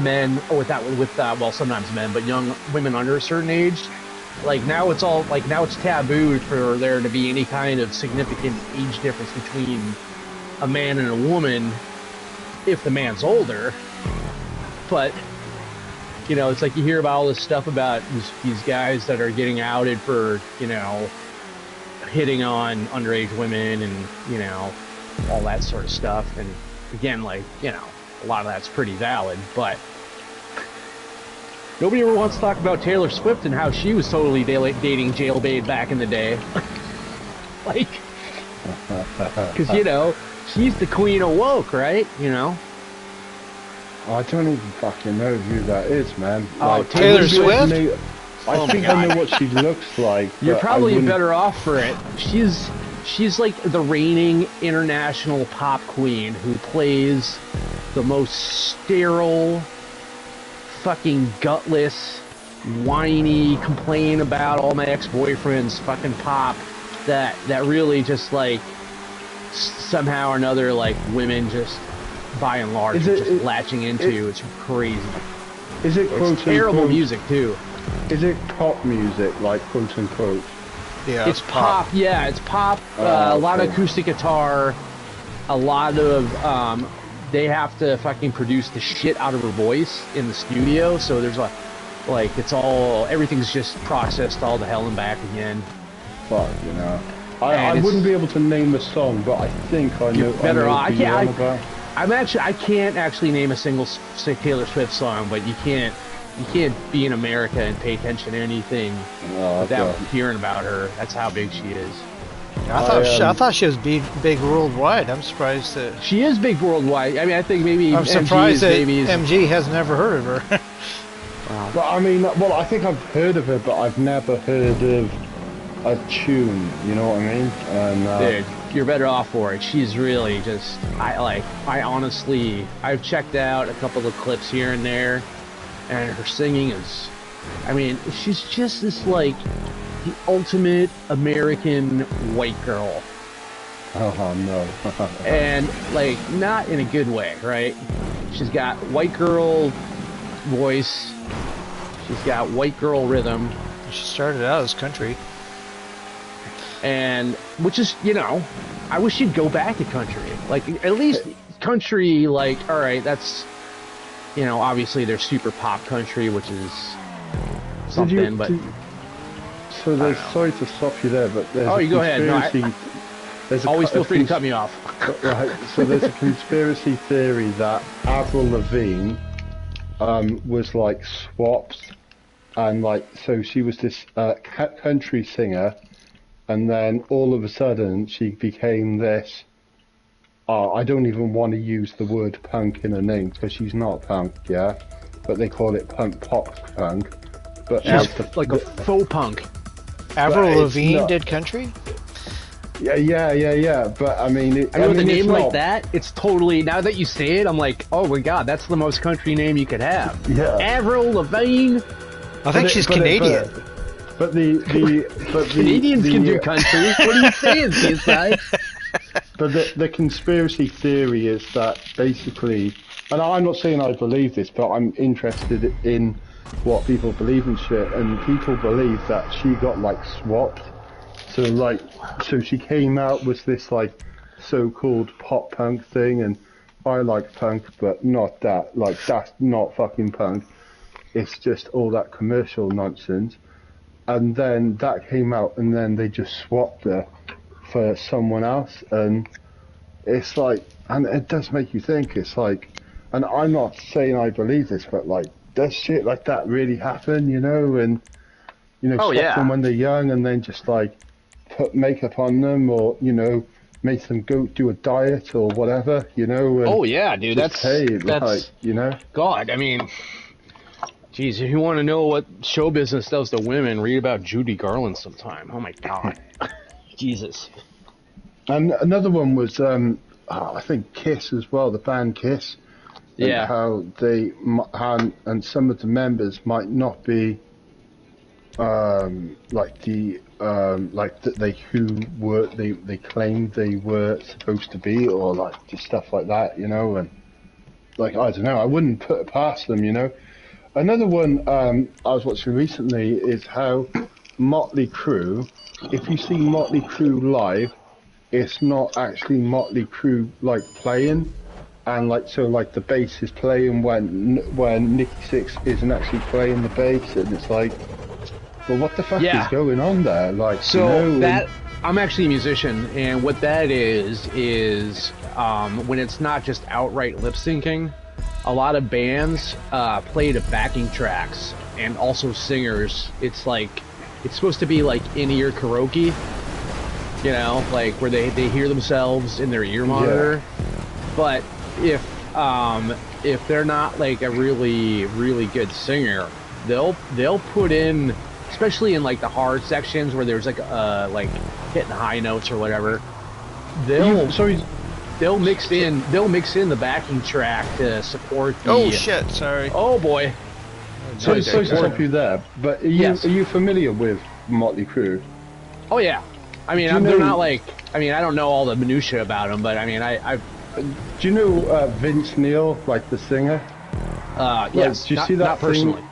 men, or well, sometimes men, but young women under a certain age. Like, now it's all, like, now it's taboo for there to be any kind of significant age difference between a man and a woman if the man's older. But, you know, it's like you hear about all this stuff about these guys that are getting outed for, you know, hitting on underage women and, you know, all that sort of stuff. And again, like, you know, a lot of that's pretty valid, but nobody ever wants to talk about Taylor Swift and how she was totally dating jailbait back in the day. Like, because, you know, she's the queen of woke, right? You know? I don't even fucking know who that is, man. Oh, Like, Taylor Swift? I think I know what she looks like. You're but probably better off for it. She's like the reigning international pop queen who plays the most sterile, fucking gutless, whiny, complain about all my ex-boyfriends fucking pop that really just, like, somehow or another, like, women just by and large are just latching into. It's crazy. Is it It's terrible music too. Is it pop music, like, quote unquote? Yeah, It's pop. Yeah, it's pop. A lot of acoustic guitar. A lot of they have to fucking produce the shit out of her voice in the studio. So there's like it's all, everything's just processed all the hell and back again. Fuck, you know. I wouldn't be able to name a song, but I think I know. I can't actually name a single Taylor Swift song, but you can't be in America and pay attention to anything without hearing about her. That's how big she is. I thought she was big worldwide. I'm surprised that she is big worldwide. I mean, I think maybe I'm surprised that MG has never heard of her. Wow. But I mean, well, I think I've heard of her, but I've never heard of a tune. You know what I mean? And, dude, you're better off for it. She's really just, I honestly, I've checked out a couple of clips here and there, and her singing is, I mean, she's just this, like, the ultimate American white girl. Oh no. And, like, not in a good way, right? She's got white girl voice, she's got white girl rhythm. She started out as country. And, which is, you know, I wish she'd go back to country. Like, at least country, like, alright, that's, you know, obviously there's super pop country, which is something, but... So there's, sorry to stop you there, but there's you go ahead. No, there's always feel free to cut me off. Right, so there's a conspiracy theory that Avril Lavigne was, like, swapped, and, like, so she was this country singer, and then all of a sudden she became this, I don't even want to use the word punk in her name, because she's not punk, yeah? But they call it punk pop punk. But she's like a faux punk. Avril Lavigne did country? Yeah. But I mean, with a name like that, it's totally, now that you say it, I'm like, oh my god, that's the most country name you could have. Yeah. Avril Lavigne. I think she's Canadian. But Canadians can do country. What are you saying, CSI? But the conspiracy theory is that basically, and I'm not saying I believe this, but I'm interested in what people believe and shit, and people believe that she got like swapped. So she came out with this like so-called pop punk thing, and I like punk, but not that. Like that's not fucking punk. It's just all that commercial nonsense. And then that came out, and then they just swapped her for someone else, and it's like, and it does make you think. It's like, and I'm not saying I believe this, but like, does shit like that really happen? You know, and Oh, stop yeah. them when they're young, and then just like put makeup on them, or make them go do a diet or whatever. And Oh yeah, dude. just That's like, God. I mean, geez, if you want to know what show business does to women, read about Judy Garland sometime. Oh my God. Jesus. And another one was, I think Kiss as well, the band Kiss. And Yeah. how they and some of the members might not be they claimed they were supposed to be, or like just stuff like that, and like I don't know, I wouldn't put it past them, Another one I was watching recently is how Motley Crue, if you see Motley Crue live, it's not actually Motley Crue like playing, and like the bass is playing when Nikki Sixx isn't actually playing the bass, and it's like, well, what the fuck Yeah. is going on there? Like, So I'm actually a musician, and what that is when it's not just outright lip syncing, a lot of bands play to backing tracks and also singers. It's like, it's supposed to be like in-ear karaoke, like where they hear themselves in their ear monitor. But if they're not like a really, really good singer, they'll put in, especially in like the hard sections where there's like hitting high notes or whatever, they'll mix in the backing track to support the. Oh shit! Sorry. Oh boy. Sorry to stop you there, but are you familiar with Motley Crue? Oh yeah. I mean, they're not like. I mean, I don't know all the minutia about them, but I mean, I do you know Vince Neil, like the singer? Yes. Do you see that not personally. thing?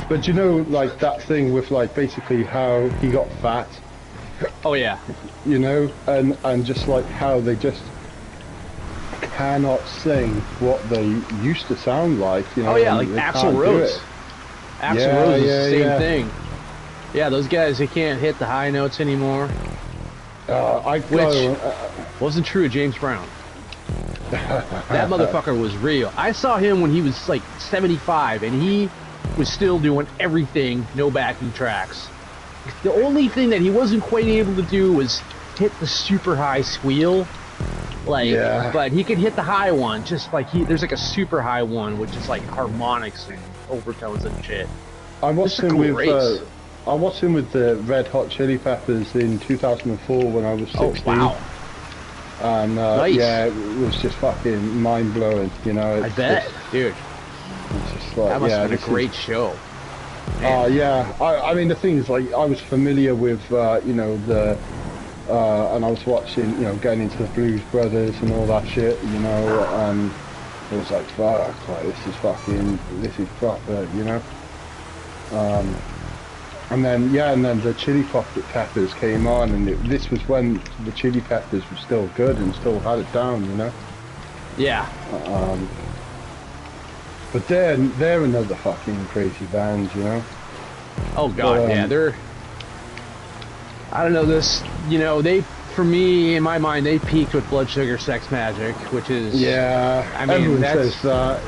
But do you know, like that thing with like basically how he got fat? Oh yeah. And just like how they just cannot sing what they used to sound like. Oh yeah, like Axl Rose. Axl Rose is the same thing. Yeah, those guys, they can't hit the high notes anymore. Which wasn't true of James Brown. That motherfucker was real. I saw him when he was like 75, and he was still doing everything, no backing tracks. The only thing that he wasn't quite able to do was hit the super high squeal. But he could hit the high one, just like there's like a super high one, which is like harmonics and overtones and shit. I watched him with the Red Hot Chili Peppers in 2004 when I was 16. Oh, wow. And nice. Yeah, it was just fucking mind blowing, I bet, dude. It's just like, that must have been a great show. Yeah. I mean, the thing is, like, I was familiar with, and I was watching, getting into the Blues Brothers and all that shit, and it was like, fuck, like, this is proper, And then the Chili Peppers came on, and this was when the Chili Peppers were still good and still had it down, Yeah. But they're another fucking crazy band, Oh god, yeah, they're. I don't know this. They, for me, in my mind, they peaked with Blood Sugar Sex Magic, which is. Yeah. I mean, everyone says that.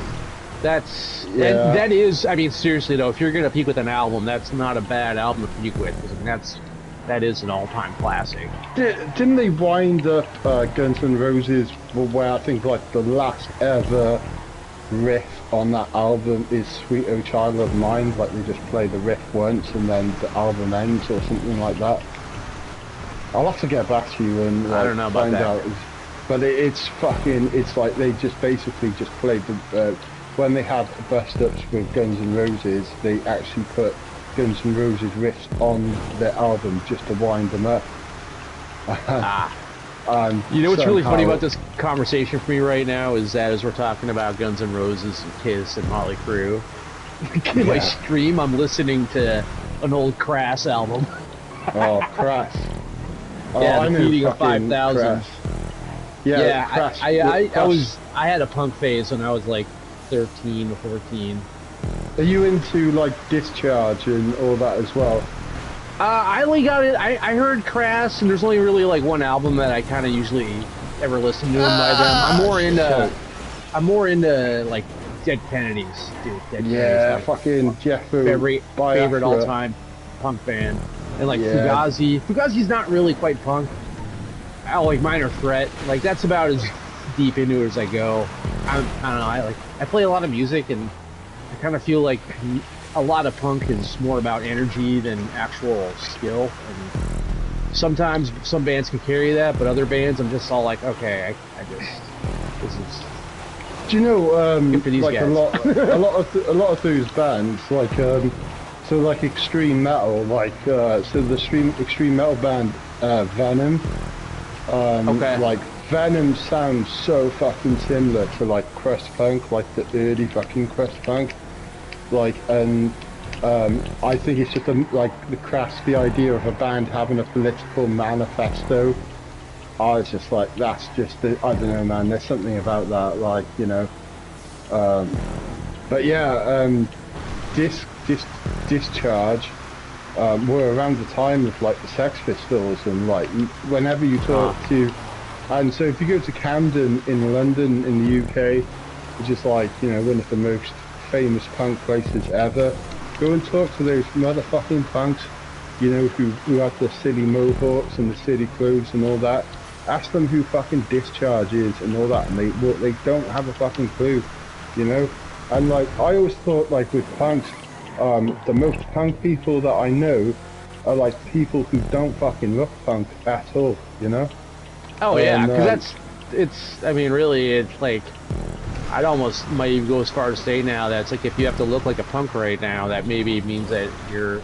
That's that is. I mean, seriously though, if you're gonna peak with an album, that's not a bad album to peak with. I mean, that is an all-time classic. Didn't they wind up Guns N' Roses where I think like the last ever riff on that album is Sweet O Child of Mine, like they just play the riff once and then the album ends or something like that. I'll have to get back to you and I don't know about find that. out. But it's like they just basically just played the when they had bust-ups with Guns N' Roses, they actually put Guns N' Roses riffs on their album just to wind them up. You know what's really funny about this conversation for me right now is that as we're talking about Guns N' Roses and Kiss and Motley Crue, In my stream, I'm listening to an old Crass album. Oh, Crass. Yeah, I the knew Feeding of fucking 5,000. Crass. Yeah, Crass. I had a punk phase when I was like 13 or 14. Are you into like Discharge and all that as well? I only got it. I heard Crass, and there's only really like one album that I kind of usually ever listen to them by them. I'm more into like Dead Kennedys, dude. Dead Kennedys, like, fucking Jeffo. Favorite all-time punk band, and like Fugazi. Fugazi's not really quite punk. I like Minor Threat. Like that's about as deep into it as I go. I don't know. I play a lot of music, and I kind of feel like a lot of punk is more about energy than actual skill. And sometimes some bands can carry that, but other bands, I'm just all like, okay, this is. Do you know, like guys. a lot of those bands, like, so like extreme metal, like, so the extreme metal band, Venom, like Venom sounds so fucking similar to like crust punk, like the early fucking crust punk, like, and I think it's just like the idea of a band having a political manifesto. I was just like, that's just, I don't know, man, there's something about that, like, you know, but yeah, Discharge were around the time of like the Sex Pistols, and like whenever you talk to, and so if you go to Camden in London in the UK, which is like, you know, one of the most famous punk places ever, go and talk to those motherfucking punks, you know, who have the silly mohawks and the silly clothes and all that. Ask them who fucking Discharge is and all that, and they don't have a fucking clue, you know. And like, I always thought, like, with punks, the most punk people that I know are like people who don't fucking look punk at all, you know. Oh yeah, because I mean, really, it's like, I'd almost might even go as far as say now that it's like, if you have to look like a punk right now, that maybe means that you're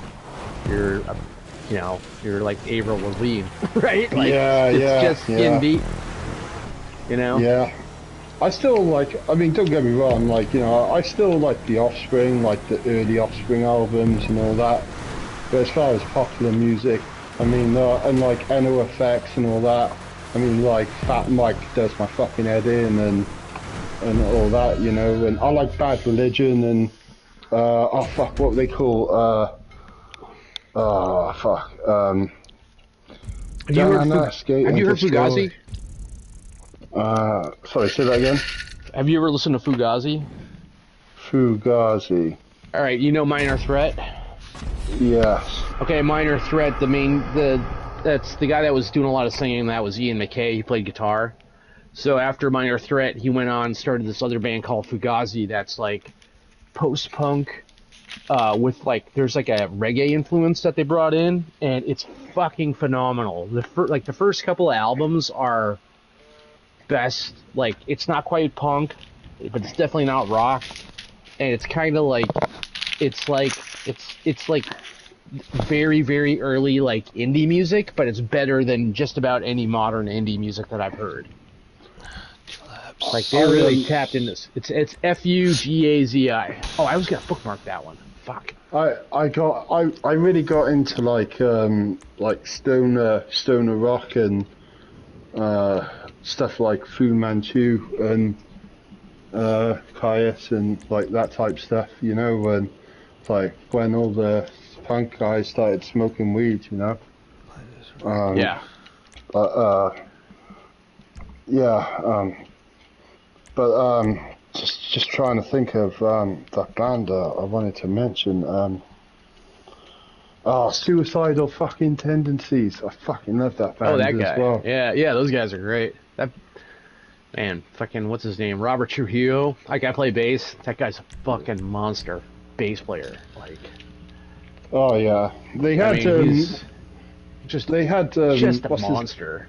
you know, you're like Avril Lavigne, right? Like, it's just skin deep, you know? Yeah. I still like, I mean, don't get me wrong, like, you know, I still like the Offspring, like the early Offspring albums and all that. But as far as popular music, I mean, and like NOFX and all that, I mean, like Fat Mike does my fucking head in and all that, you know, and I like Bad Religion and, oh fuck, what they call, oh fuck. Have you heard Fugazi? Sorry, say that again. Have you ever listened to Fugazi? Fugazi. All right, you know Minor Threat? Yes. Okay, Minor Threat. That's the guy that was doing a lot of singing. That was Ian MacKaye. He played guitar. So after Minor Threat, he went on and started this other band called Fugazi. That's like post-punk. With like, there's like a reggae influence that they brought in, and it's fucking phenomenal. The first couple of albums are best. Like, it's not quite punk, but it's definitely not rock, and it's kind of like, it's like very, very early like indie music, but it's better than just about any modern indie music that I've heard. Like, they really tapped in this. It's Fugazi. Oh, I was gonna bookmark that one. Fuck. I really got into like stoner rock and stuff like Fu Manchu and Caius and like that type stuff, you know, when all the punk guys started smoking weed, you know. Yeah. Just trying to think of that band I wanted to mention. Suicidal fucking Tendencies. I fucking love that band. Oh, that guy. As well. Yeah, those guys are great. That man, fucking what's his name? Robert Trujillo. Like, I play bass. That guy's a fucking monster bass player. Like. Oh yeah, they had he's just a monster.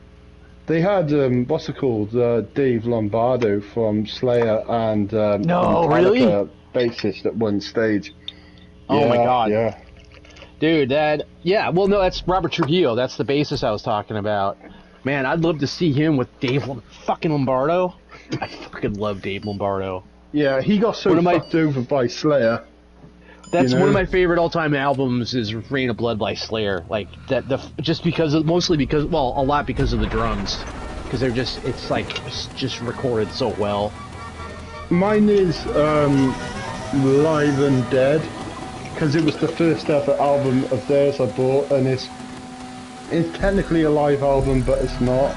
They had what's it called? Dave Lombardo from Slayer and no, really? bassist at one stage. Oh my god. Yeah. Dude, well, no, that's Robert Trujillo. That's the bassist I was talking about. Man, I'd love to see him with Dave fucking Lombardo. I fucking love Dave Lombardo. Yeah, he got so fucked over by Slayer. That's you know? one of my favorite all-time albums is Reign of Blood by Slayer. Like that, just because of, mostly because, well, a lot because of the drums, because they're just, it's like just recorded so well. Mine is Live and Dead, because it was the first ever album of theirs I bought, and it's technically a live album, but it's not.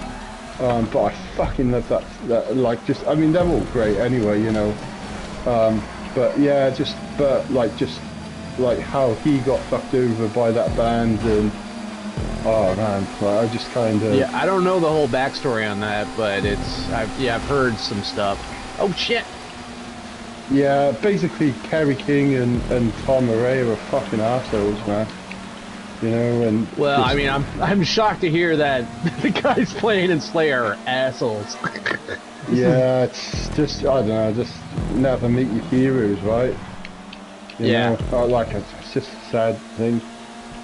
But I fucking love that. Like, just, I mean, they're all great anyway, you know. But yeah, just like how he got fucked over by that band, and oh man, like, I just kind of. Yeah, I don't know the whole backstory on that, but I've heard some stuff. Oh shit. Yeah, basically Kerry King and Tom Araya are fucking assholes, man. You know, and well, just, I mean, I'm shocked to hear that the guys playing in Slayer are assholes. yeah, it's just, I don't know, just never meet your heroes, right? You yeah. know, like it's just a sad thing.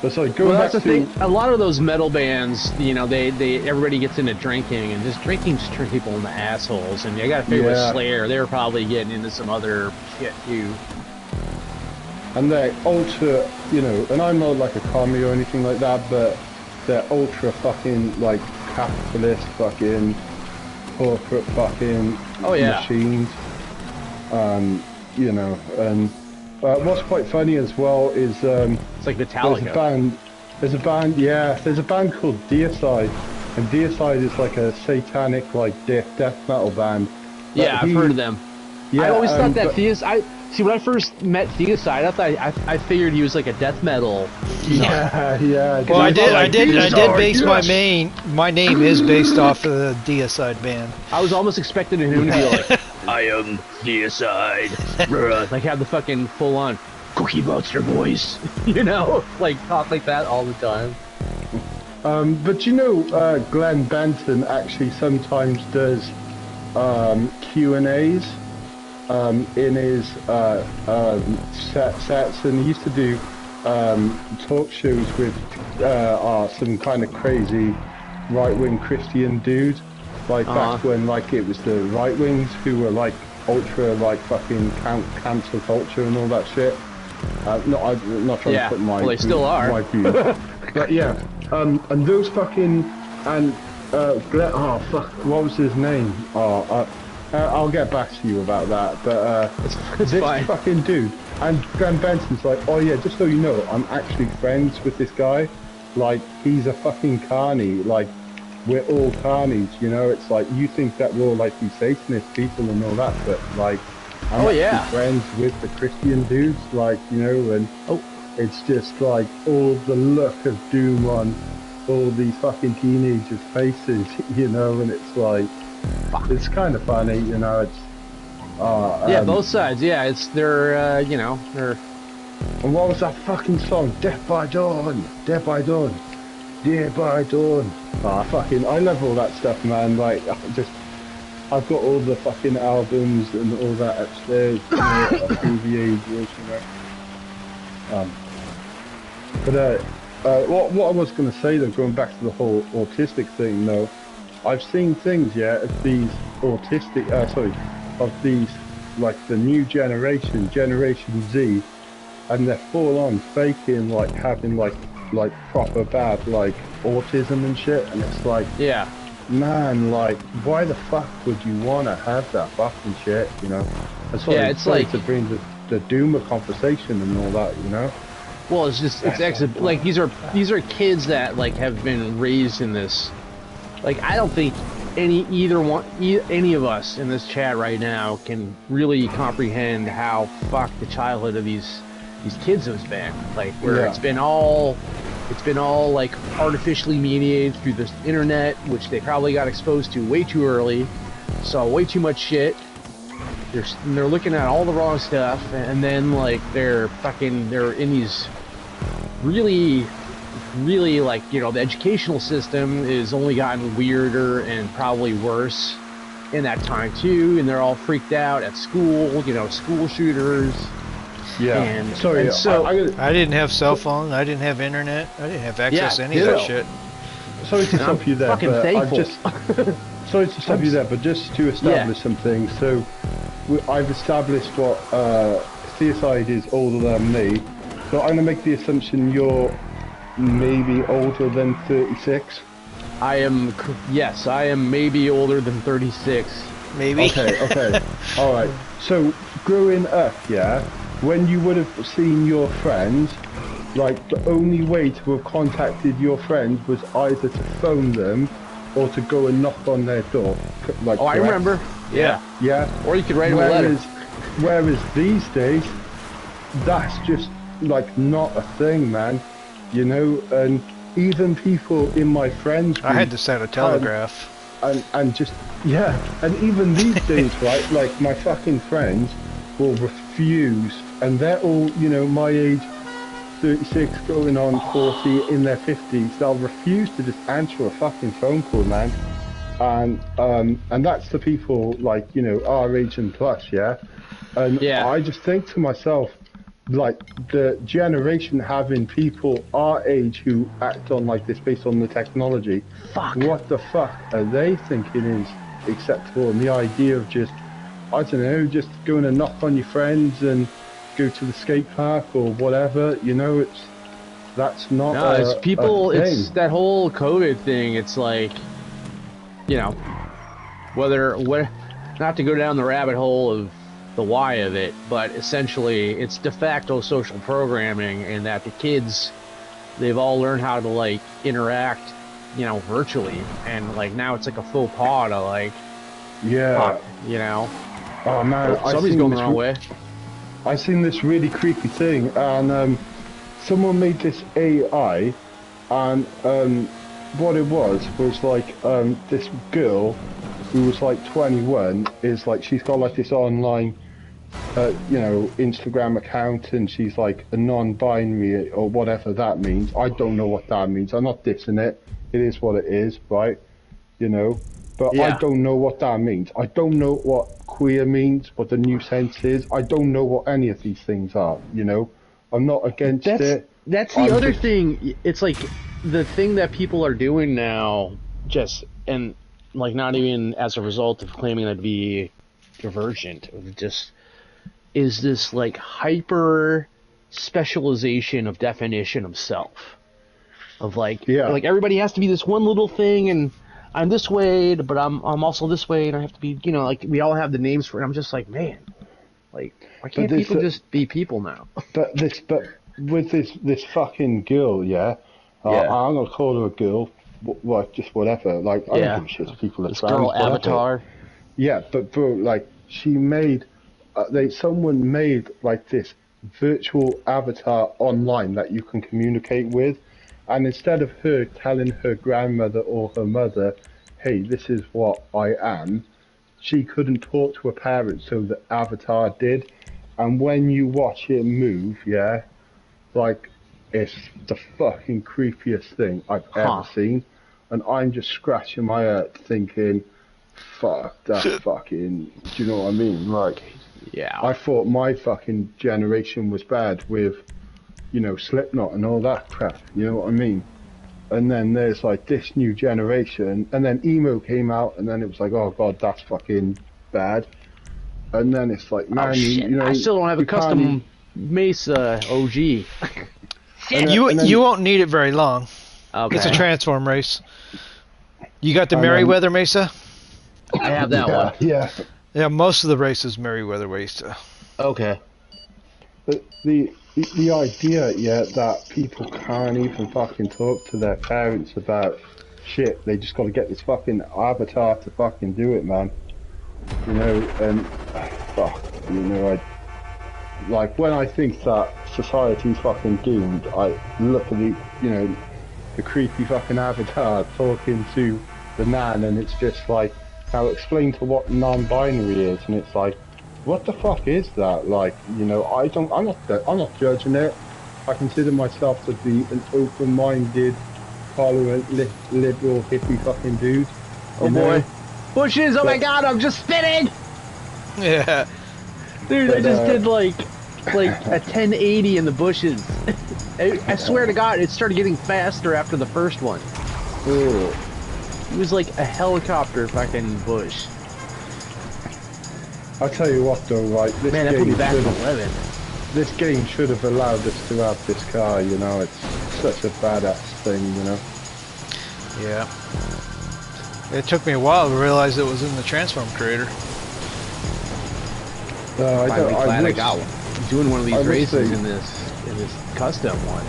But so going Well, back that's to the thing. A lot of those metal bands, you know, everybody gets into drinking, and just drinking just turns people into assholes. And I got to figure with Slayer, they were probably getting into some other shit too. And they're ultra, you know, and I'm not like a commie or anything like that, but they're ultra fucking like capitalist fucking corporate fucking machines. You know, and what's quite funny as well is it's like Metallica. There's a band called Deicide, and Deicide is like a satanic like death metal band. Yeah, I've heard of them. Yeah, I always thought that See, when I first met Deicide, I figured he was like a death metal. Yeah. Well, I did base my name is based off of the Deicide band. I was almost expecting him to be like, I am Deicide, like have the fucking full on Cookie Monster voice, you know, like talk like that all the time. But you know, Glenn Benton actually sometimes does Q&As. In his sets, and he used to do talk shows with some kind of crazy right-wing Christian dude, like back when like it was the right wings who were like ultra like fucking cancel culture and all that shit. I'm not trying to put my they still are. My view. But yeah, and those fucking and oh fuck, what was his name? I'll get back to you about that, but it's this fine. fucking dude, and Graham Benson's like, oh yeah, just so you know, I'm actually friends with this guy, like, he's a fucking carny, like, we're all carnies, you know, it's like, you think that we're all like these Satanist people and all that, but like, I'm actually friends with the Christian dudes, like, you know, and it's just like, all the look of doom on all these fucking teenagers' faces, you know, and it's like, it's kind of funny, you know. It's yeah, both sides. Yeah, they're you know, they're. And what was that fucking song? Death by Dawn, Death by Dawn, Death by Dawn. I love all that stuff, man. Like, I've got all the fucking albums and all that upstairs, you know, through the ages, you know. What I was going to say though, going back to the whole autistic thing, though. I've seen things, of these autistic, of these, like the new Generation Z, and they're full on faking, like having like proper bad, like autism and shit, and it's like, man, like, why the fuck would you want to have that fucking shit, you know? That's what it's like to bring the doomer conversation and all that, you know? Well, it's just, like, these are kids that, like, have been raised in this. Like, I don't think any of us in this chat right now can really comprehend how fucked the childhood of these kids has been. Like, where it's been all like artificially mediated through the internet, which they probably got exposed to way too early, saw way too much shit. They're looking at all the wrong stuff, and then like they're in these really, like, you know, the educational system is only gotten weirder and probably worse in that time too, and they're all freaked out at school, you know, school shooters. Yeah. And sorry, so I didn't have cell phone, I didn't have internet, I didn't have access to any of that shit. Sorry to stop you there, fucking thankful. Sorry to stop you there, but just to establish some things. So I've established what Theocide is older than me, so I'm gonna make the assumption you're maybe older than 36. Yes, I am maybe older than 36. Maybe. Okay. All right. So growing up, yeah, when you would have seen your friends, like the only way to have contacted your friends was either to phone them or to go and knock on their door. Like, Oh, I remember. Yeah. Yeah. Or you could write them a letter. Whereas these days, that's just like not a thing, man. You know, and even people in my friends group, I had to send a telegraph. and just yeah, and even these days, right? Like my fucking friends will refuse, and they're all, you know, my age, 36, going on 40, in their 50s. They'll refuse to just answer a fucking phone call, man. And that's the people like, you know, our age and plus, yeah. And Yeah. I just think to myself, like the generation having people our age who act on like this based on the technology, what the fuck are they thinking is acceptable? And the idea of just, I don't know, just going to knock on your friends and go to the skate park or whatever, you know, that's not No, it's people. a thing. It's that whole COVID thing. It's like, you know, not to go down the rabbit hole of the why of it, but essentially it's de facto social programming, and that the kids, they've all learned how to like interact, you know, virtually, and like now it's like a faux pas to like, Yeah. you know, Oh man, somebody's going the wrong way. I seen this really creepy thing, and someone made this AI, and what it was like this girl who was like 21 is like, she's got like this online you know, Instagram account, and she's like a non-binary or whatever that means. I don't know what that means. I'm not dissing it. It is what it is, right? You know, but Yeah. I don't know what that means. I don't know what queer means, what the new sense is. I don't know what any of these things are, you know. I'm not against it. That's the other thing. It's like the thing that people are doing now, and like not even as a result of claiming to be divergent, just is this like hyper specialization of definition of self, of like, like everybody has to be this one little thing, and I'm this way, but I'm also this way, and I have to be, you know, like we all have the names for it. I'm just like, man, like why can't people just be people now? But with this fucking girl, yeah. I'm gonna call her a girl, like just whatever. Like I don't give a shit if people are trans. Girl avatar. Yeah, but bro, like she made, someone made like this virtual avatar online that you can communicate with, and instead of her telling her grandmother or her mother, hey, this is what I am, she couldn't talk to her parents, so the avatar did. And when you watch it move, yeah, like it's the fucking creepiest thing I've ever seen, and I'm just scratching my head thinking, fuck, that fucking, do you know what I mean? Like, yeah, I thought my fucking generation was bad with, you know, Slipknot and all that crap, you know what I mean? And then there's like this new generation, and then emo came out, and then it was like, oh god, that's fucking bad. And then it's like, man, you know, I still don't have a custom Mesa OG. You won't need it very long. Okay. It's a transform race. You got the Merryweather Mesa? I have that one. Yeah. Yeah, most of the races Merryweather Mesa. Okay. But the idea, yeah, that people can't even fucking talk to their parents about shit. They just got to get this fucking avatar to fucking do it, man. You know, and fuck, you know, like when I think that society's fucking doomed, I look at the, you know, the creepy fucking avatar talking to the nan, and it's just like, now explain to what non-binary is, and it's like, what the fuck is that? Like, you know, I'm not judging it. I consider myself to be an open-minded, tolerant, liberal, hippie fucking dude. Oh boy. Bushes, oh my god, I'm just spinning! Yeah. Dude, I just did like a 1080 in the bushes. I swear to god, it started getting faster after the first one. Ooh. It was like a helicopter fucking bush. I'll tell you what though, right, this Man, that put me game back to should've- 11. this game should have allowed us to have this car, you know, it's such a badass thing, you know. Yeah. It took me a while to realize it was in the Transform creator. I'm glad I wish- got one. Doing one of these I wish races they- in this custom one.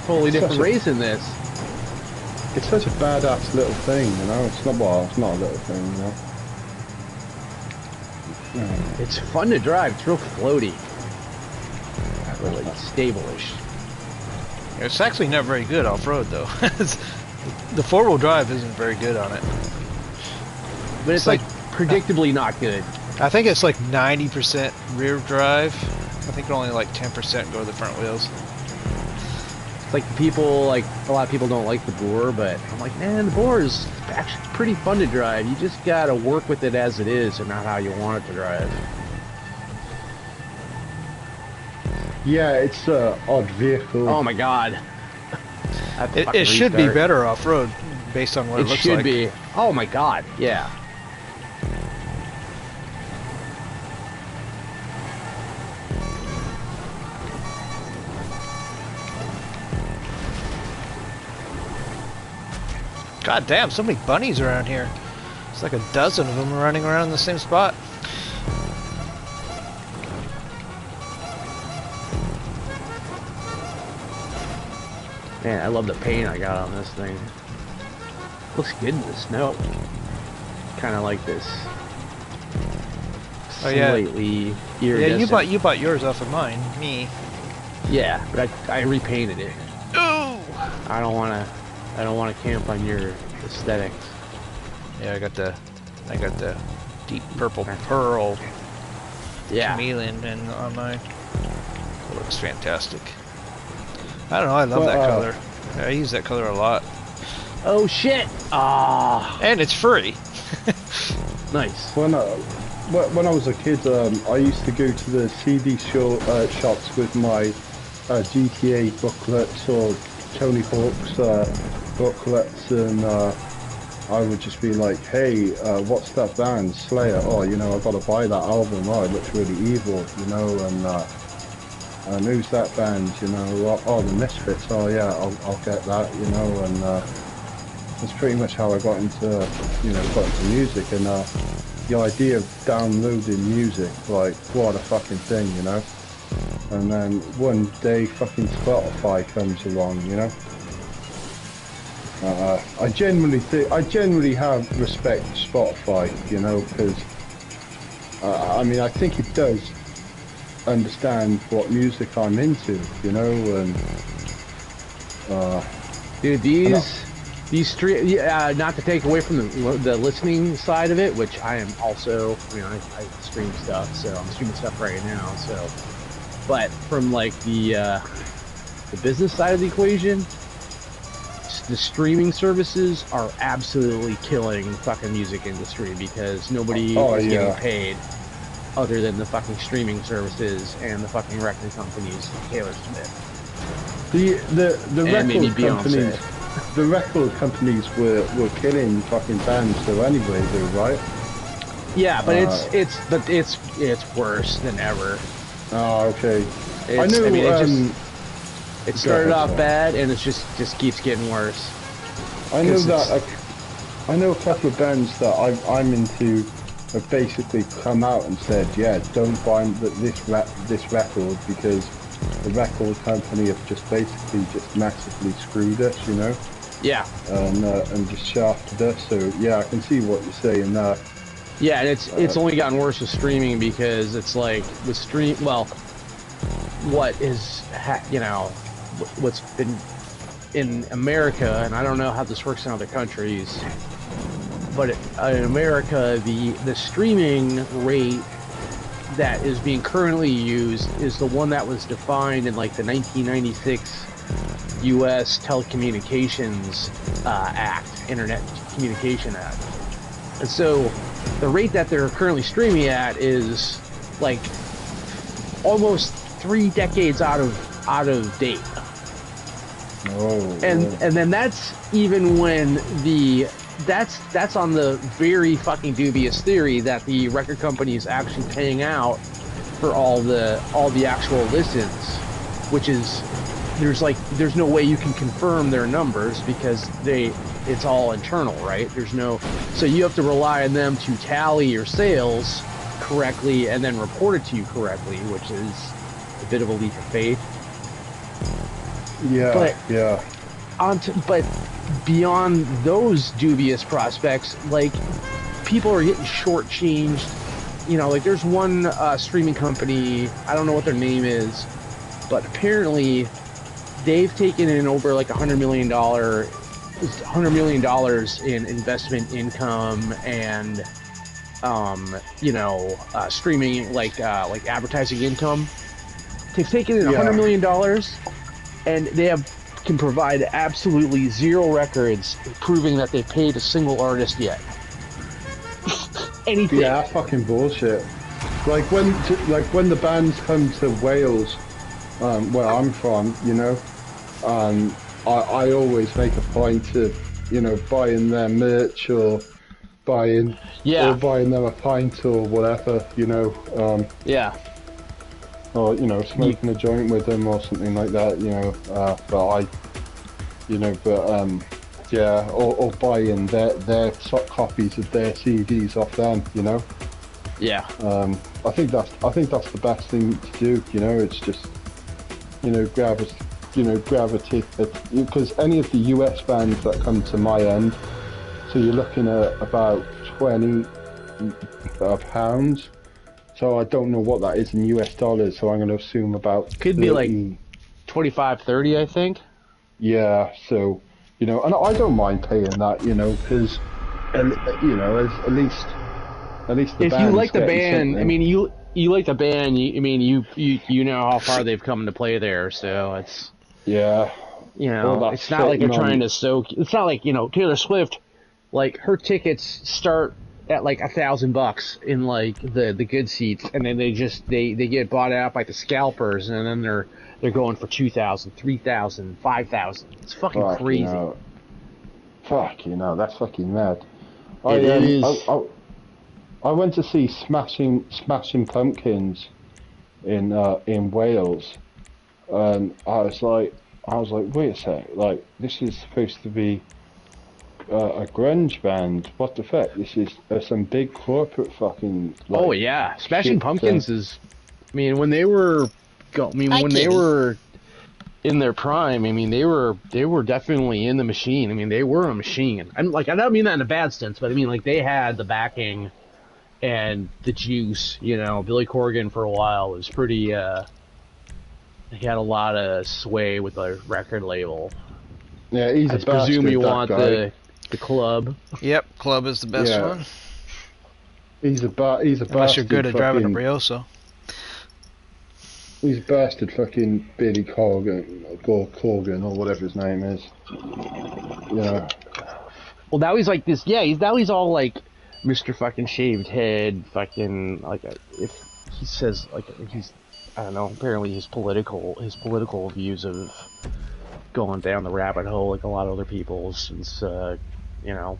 Totally different Such a- race in this. It's such a badass little thing, you know. It's not it's not a little thing, you know. It's fun to drive. It's real floaty. Really stable-ish. It's actually not very good off-road though. The four-wheel drive isn't very good on it. But it's like predictably not good. I think it's like 90% rear drive. I think only like 10% go to the front wheels. It's like people, like a lot of people don't like the Boar, but I'm like, man, the Boar is actually pretty fun to drive. You just gotta work with it as it is and not how you want it to drive. Yeah, it's a odd vehicle. Oh my god. It should be better off-road based on what it looks like. It should be. Oh my god, yeah. God damn, so many bunnies around here. It's like a dozen of them running around in the same spot. Man, I love the paint I got on this thing. Looks good in the snow. Kind of like this. Oh, yeah. Slightly Yeah, iridescent. you bought yours off of mine. Me. Yeah, but I repainted it. Ooh! I don't wanna camp on your aesthetics. Yeah, I got the deep purple pearl Yeah. chameleon on mine. It looks fantastic. I don't know, I love Well, that color. I use that color a lot. Oh shit! Ah, And it's free. nice. When I was a kid, I used to go to the CD shops with my GTA booklets or Tony Hawk's booklets, and I would just be like, hey, what's that band? Slayer. Oh, you know, I've got to buy that album. Oh, it looks really evil, you know, and who's that band, you know? Oh, the Misfits. Oh, yeah, I'll get that, you know, and that's pretty much how I got into music, and the idea of downloading music, like, what a fucking thing, you know? And then one day fucking Spotify comes along, you know? I genuinely have respect for Spotify, you know, because I mean, I think it does understand what music I'm into, you know, and Dude, these not to take away from the listening side of it, which I am also, I mean, I stream stuff, so I'm streaming stuff right now, so, but from like the business side of the equation, the streaming services are absolutely killing the fucking music industry because nobody is getting paid other than the fucking streaming services and the fucking record companies, Taylor Swift. The And maybe record companies, Beyonce. the record companies were killing fucking bands though anyway, though, right? Yeah, but it's worse than ever. Oh, okay. I It's, know. I mean, it started off sorry. bad, and it just keeps getting worse. I know 'Cause that I know a couple of bands that I'm into have basically come out and said, yeah, don't buy this record because the record company have just basically just massively screwed us, you know, Yeah, and just shafted us. So yeah, I can see what you're saying. yeah, and it's only gotten worse with streaming because it's like with what is what's been in America, and I don't know how this works in other countries, but in America, the streaming rate that is being currently used is the one that was defined in like the 1996 U.S. Telecommunications Act, Internet Communication Act. And so the rate that they're currently streaming at is like almost 3 decades out of date. And then that's even when that's on the very fucking dubious theory that the record company is actually paying out for all the actual listens, which is there's no way you can confirm their numbers because it's all internal, right? So you have to rely on them to tally your sales correctly and then report it to you correctly, which is a bit of a leap of faith. Yeah, but, yeah. But beyond those dubious prospects, like, people are getting shortchanged. You know, like, there's one streaming company, I don't know what their name is, but apparently they've taken in over like $100 million in investment income and streaming, like advertising income. They've taken in $100 million, and they can provide absolutely zero records proving that they've paid a single artist yet. Anything. Yeah, that's fucking bullshit. Like when the bands come to Wales, where I'm from, you know, I always make a point of, you know, buying their merch or buying them a pint or whatever, you know. Or, you know, smoking a joint with them or something like that, you know. Or buying their copies of their CDs off them, you know. Yeah. I think that's the best thing to do, you know. It's just, you know, gravitate, because any of the US bands that come to my end, so you're looking at about £20. So I don't know what that is in US dollars, so I'm going to assume about could 30. be like 25, 30, I think. Yeah, so, you know, and I don't mind paying that, you know, because, you know, at least the if you like the band, I mean, you like the band, you know how far they've come to play there, so it's, yeah, you know, it's not like they're trying to soak. It's not like, you know, Taylor Swift, like, her tickets start at like $1,000 in like the good seats, and then they get bought out by the scalpers, and then they're going for $2,000, $3,000, $5,000. It's fucking crazy. You know, that's fucking mad. It is. I went to see Smashing Pumpkins in Wales, and I was like, wait a sec, like, this is supposed to be a grunge band. What the fuck? This is some big corporate fucking. Like, oh yeah, Smashing Pumpkins is. I mean, when they were, they were in their prime, I mean, they were definitely in the machine. I mean, they were a machine. I don't mean that in a bad sense, but I mean, like, they had the backing and the juice. You know, Billy Corgan for a while was pretty. He had a lot of sway with the record label. Yeah, he's a bastard. I presume you want the Club. Yep, Club is the best one. He's a bastard. Unless you're good at driving a Brioso. He's a bastard fucking Billy Corgan or whatever his name is. You know. Well, now he's like this. Yeah, he's all like Mr. fucking shaved head, fucking like if he says like he's, I don't know. Apparently his political views of going down the rabbit hole like a lot of other people since you know,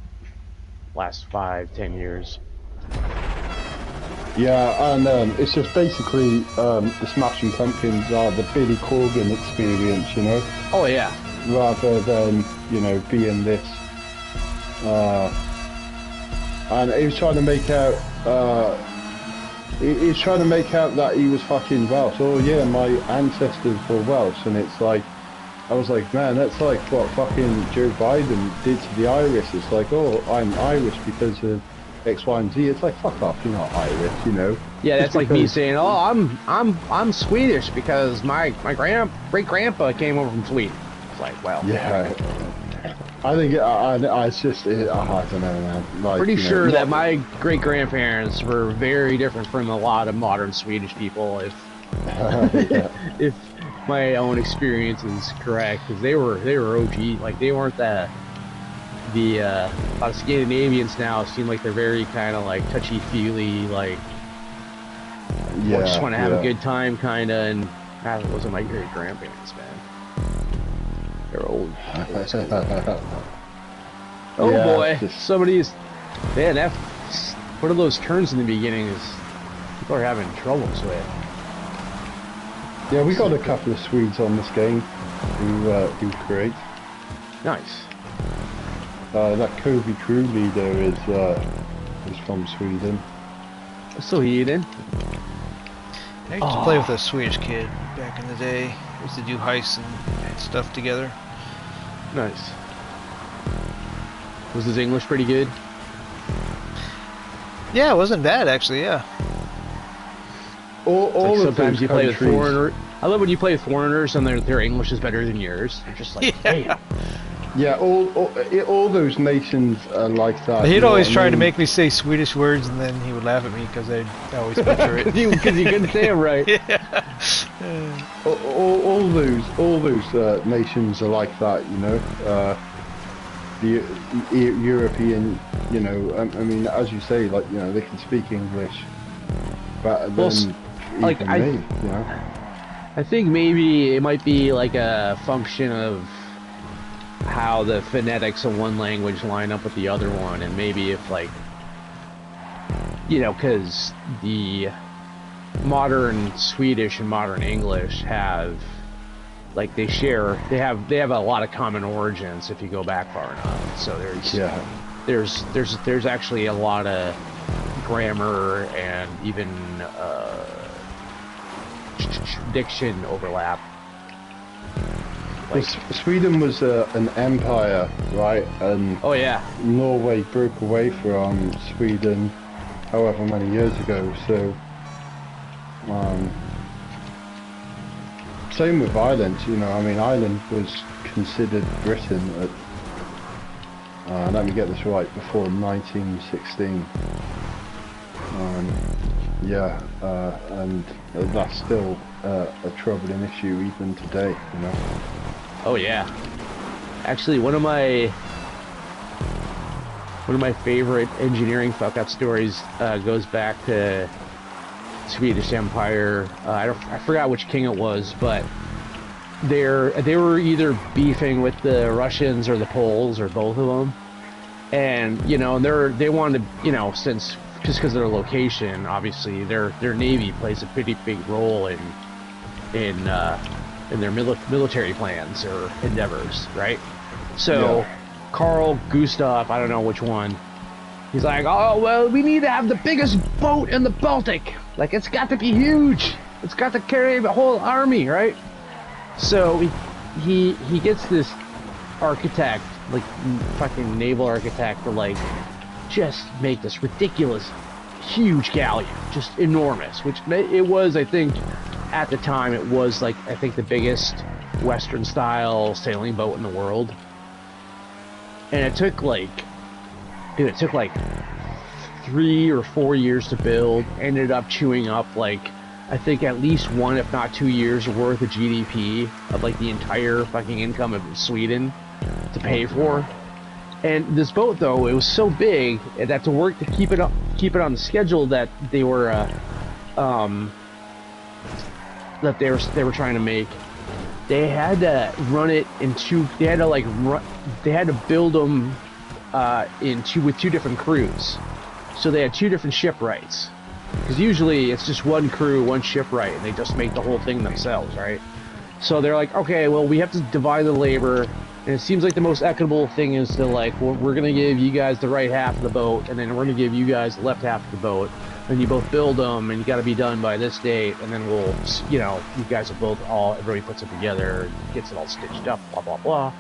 last 5-10 years. Yeah, and it's just basically the Smashing Pumpkins are the Billy Corgan experience, you know. Oh yeah. Rather than, you know, being this. And he was trying to make out. He was trying to make out that he was fucking Welsh. Oh yeah, my ancestors were Welsh, and it's like, I was like, man, that's like what fucking Joe Biden did to the Irish. It's like, oh, I'm Irish because of X, Y, and Z. It's like, fuck off, you're not Irish, you know. Yeah, that's like me saying, oh, I'm Swedish because my great grandpa came over from Sweden. It's like, well, yeah. I think it's just, I don't know, man. Like, pretty sure that my great grandparents were very different from a lot of modern Swedish people. If my own experience is correct, because they were OG, like they weren't a lot of Scandinavians now seem like they're very kind of like touchy-feely, like just want to have a good time kind of, and that wasn't my great grandparents, man. They're old. Oh yeah, boy, somebody's, man, one of those turns in the beginning is people are having troubles with. Yeah, we got a couple of Swedes on this game who create. Nice. That Kobe crew leader is from Sweden. Sweden. I used to play with a Swedish kid back in the day. We used to do heists and stuff together. Nice. Was his English pretty good? Yeah, it wasn't bad actually. Yeah. All Like of sometimes those you play with countries- foreigners. I love when you play with foreigners and their English is better than yours. You're just like, hey. Yeah, all those nations are like that. He'd you know always what I try to mean? make me say Swedish words, and then he would laugh at me because I'd always butcher it. Because you couldn't say it right. All those nations are like that, you know. The European, you know, I mean, as you say, like, you know, they can speak English better than Well, like, even me, you know. I think maybe it might be like a function of how the phonetics of one language line up with the other one, and maybe if, like, you know, because the modern Swedish and modern English have, like, they have a lot of common origins if you go back far enough. So there's actually a lot of grammar and even diction overlap. Well, Sweden was an empire, right? And Oh yeah, Norway broke away from Sweden however many years ago, so same with Ireland, you know, I mean, Ireland was considered Britain at, let me get this right, before 1916. Yeah, and that's still a troubling issue even today, you know. oh yeah. Actually, one of my favorite engineering fuck-up stories goes back to Swedish Empire. I forgot which king it was, but they were either beefing with the Russians or the Poles or both of them, and you know they wanted, you know, since just because of their location, obviously their navy plays a pretty big role in their military plans or endeavors, right? So Yeah. Carl Gustav, I don't know which one. He's like, oh, well, we need to have the biggest boat in the Baltic. Like, it's got to be huge. It's got to carry the whole army, right? So he gets this architect, like, fucking naval architect, to, like, just make this ridiculous, huge galleon. Just enormous. Which it was, I think, at the time, it was, like, I think the biggest Western-style sailing boat in the world. And it took, like, dude, it took like 3 or 4 years to build. Ended up chewing up, like, I think at least 1, if not 2 years worth of GDP of, like, the entire fucking income of Sweden to pay for. And this boat, though, it was so big that to work to keep it on the schedule that they were trying to make, they had to run it in two. They had to they had to build them with 2 different crews. So they had 2 different shipwrights. Because usually it's just one crew, one shipwright, and they just make the whole thing themselves, right? So they're like, okay, well, we have to divide the labor, and it seems like the most equitable thing is to, like, well, we're going to give you guys the right half of the boat, and then we're going to give you guys the left half of the boat, and you both build them, and you got to be done by this date, and then we'll, you know, you guys will both everybody puts it together, gets it all stitched up, blah, blah, blah.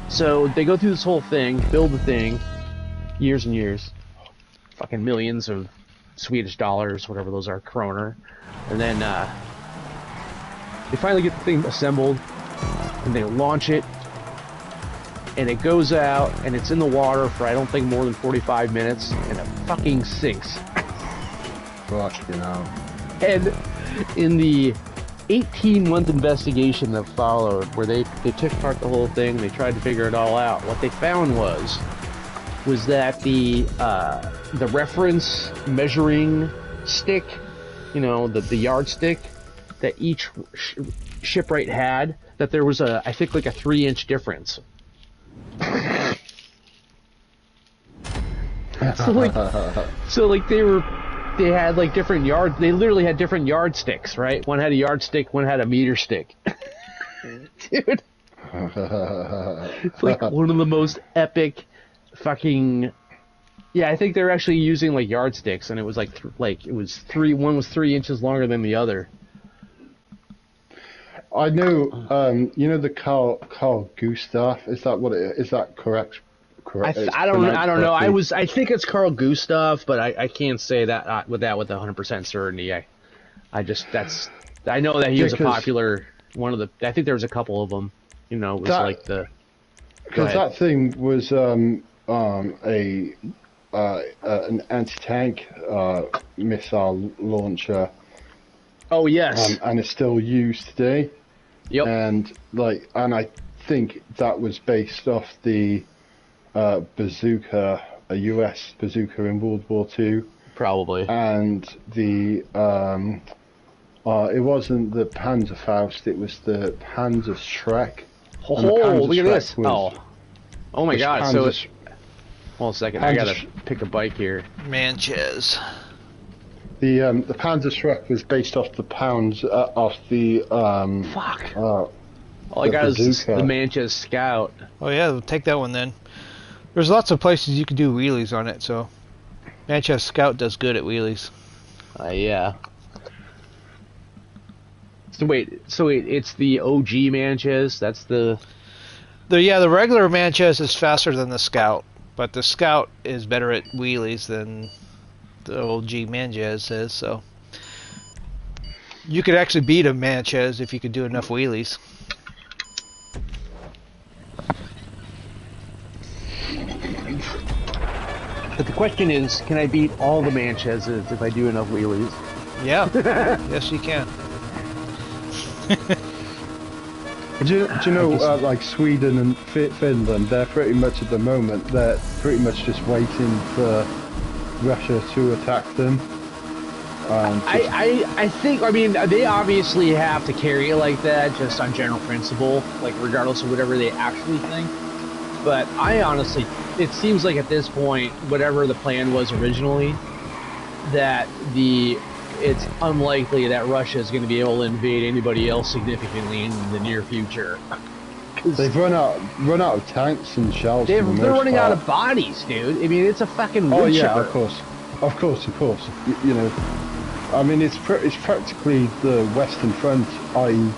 So they go through this whole thing, build the thing, years and years, fucking millions of Swedish dollars, whatever those are, kroner, and then they finally get the thing assembled, and they launch it, and it goes out, and it's in the water for I don't think more than 45 minutes, and it fucking sinks. Fuck, you know. And in the 18-month investigation that followed, where they took apart the whole thing, they tried to figure it all out, what they found was that the reference measuring stick, you know, the yardstick that each shipwright had, that there was I think like a 3-inch difference. So like they were they had like different yard. They literally had different yardsticks, right? One had a yardstick, one had a meter stick. Dude, it's like one of the most epic fucking. Yeah, I think they're actually using like yardsticks, and it was like it was three. One was 3 inches longer than the other. I know. You know the Carl Gustav. Is that what it is? Is that correct? Correct. I don't know. I think it's Carl Gustav, but I can't say that with 100% certainty. I know that he was a popular one of the. I think there was a couple of them. You know, it was like the. Because that thing was an anti-tank missile launcher. Oh yes. And it's still used today. Yep. And I think that was based off the bazooka, a US bazooka in World War II. Probably. And the it wasn't the Panzerfaust, it was the Panzerschreck. Oh, look at this! Oh my God! So it's. Hold on a second. I gotta pick a bike here. Manchez. The Panzerschreck was based off the off the Fuck. All I got is the Manchez Scout. Oh yeah, take that one then. There's lots of places you can do wheelies on it, so Manchez Scout does good at wheelies. Yeah. So wait, it's the OG Manchez. That's the regular Manchez is faster than the Scout, but the Scout is better at wheelies than the OG Manchez is. So you could actually beat a Manchez if you could do enough wheelies. But the question is, can I beat all the Manchezes if I do enough wheelies? Yeah. Yes, you can. Do you know, like Sweden and Finland, they're pretty much at the moment, they're pretty much just waiting for Russia to attack them. I think, I mean, they obviously have to carry it like that, just on general principle, like regardless of whatever they actually think. But I honestly, it seems like at this point, whatever the plan was originally, that it's unlikely that Russia is going to be able to invade anybody else significantly in the near future. They've run out of tanks and shells. They're running out of bodies, dude. I mean, it's a fucking wood chipper. Of course. You know, I mean, it's practically the Western Front, i.e.,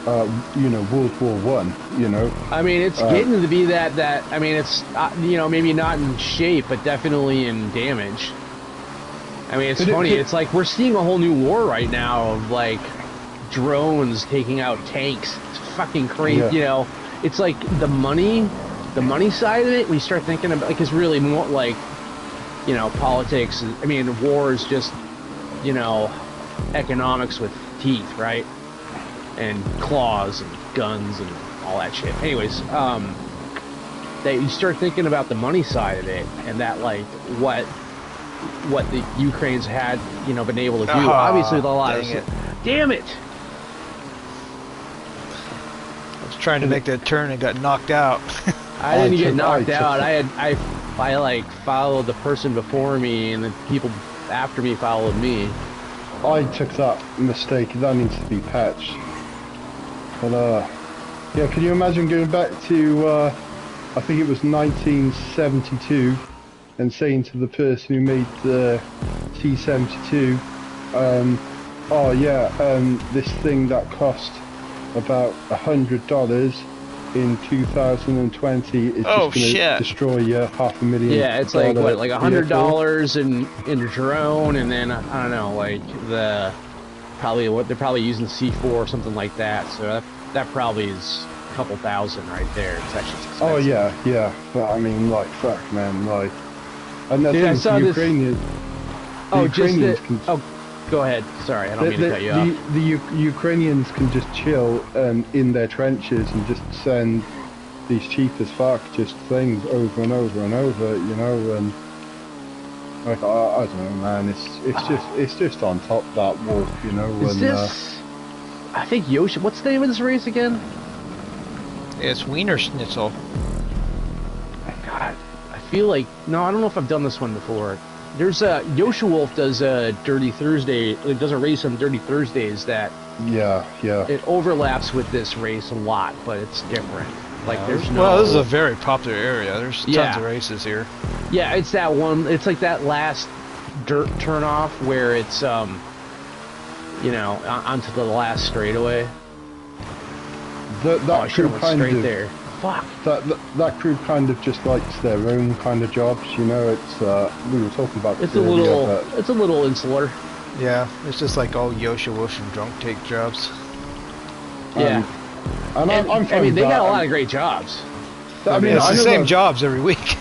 World War One. You know. I mean, it's getting to be that. I mean, it's maybe not in shape, but definitely in damage. I mean, it's funny. It's like we're seeing a whole new war right now of like drones taking out tanks. It's fucking crazy. Yeah. You know, it's like the money side of it. We start thinking about like it's really more like, politics. I mean, war is just, economics with teeth, right? And claws and guns and all that shit. Anyways, that you start thinking about the money side of it and that like what the Ukraine's had, been able to do. Obviously, with a lot of it. Damn it! I was trying to make that turn and got knocked out. I didn't get knocked out. I like followed the person before me, and the people after me followed me. I took that mistake. That needs to be patched. But yeah, can you imagine going back to I think it was 1972 and saying to the person who made the T-72, this thing that cost about $100 in 2020 is just going to destroy you $500,000. Yeah, it's like what, like $100 in a drone, and then I don't know, like they're probably using C4 or something like that. So that probably is a couple thousand right there. It's actually expensive. Oh yeah. But I mean, like, fuck, man, like. And Dude, I saw the Ukrainians go ahead. Sorry, I don't mean to cut you off. The Ukrainians can just chill in their trenches and just send these cheap as fuck just things over and over and over, and like I don't know, man. It's just on top of that wolf, Is this? I think Yoshi. What's the name of this race again? It's Wiener Schnitzel. God. I feel like I don't know if I've done this one before. There's a Yosha Wolf does a Dirty Thursday. It does a race on Dirty Thursdays that Yeah, yeah. it overlaps with this race a lot, but it's different. Like there's no. Well, this is a very popular area. There's tons Yeah. of races here. Yeah, it's that one. It's like that last dirt turnoff where it's you know, onto the last straightaway. I That should crew have went kind straight of there. Fuck. that crew kind of just likes their own kind of jobs. You know, it's we were talking about this It's a earlier, little. but- It's a little insular. Yeah, it's just like all Yosha Wolf and drunk take jobs. Yeah. And I'm I fine mean, with they got that. a lot of great jobs. I mean, It's I the know same that- jobs every week.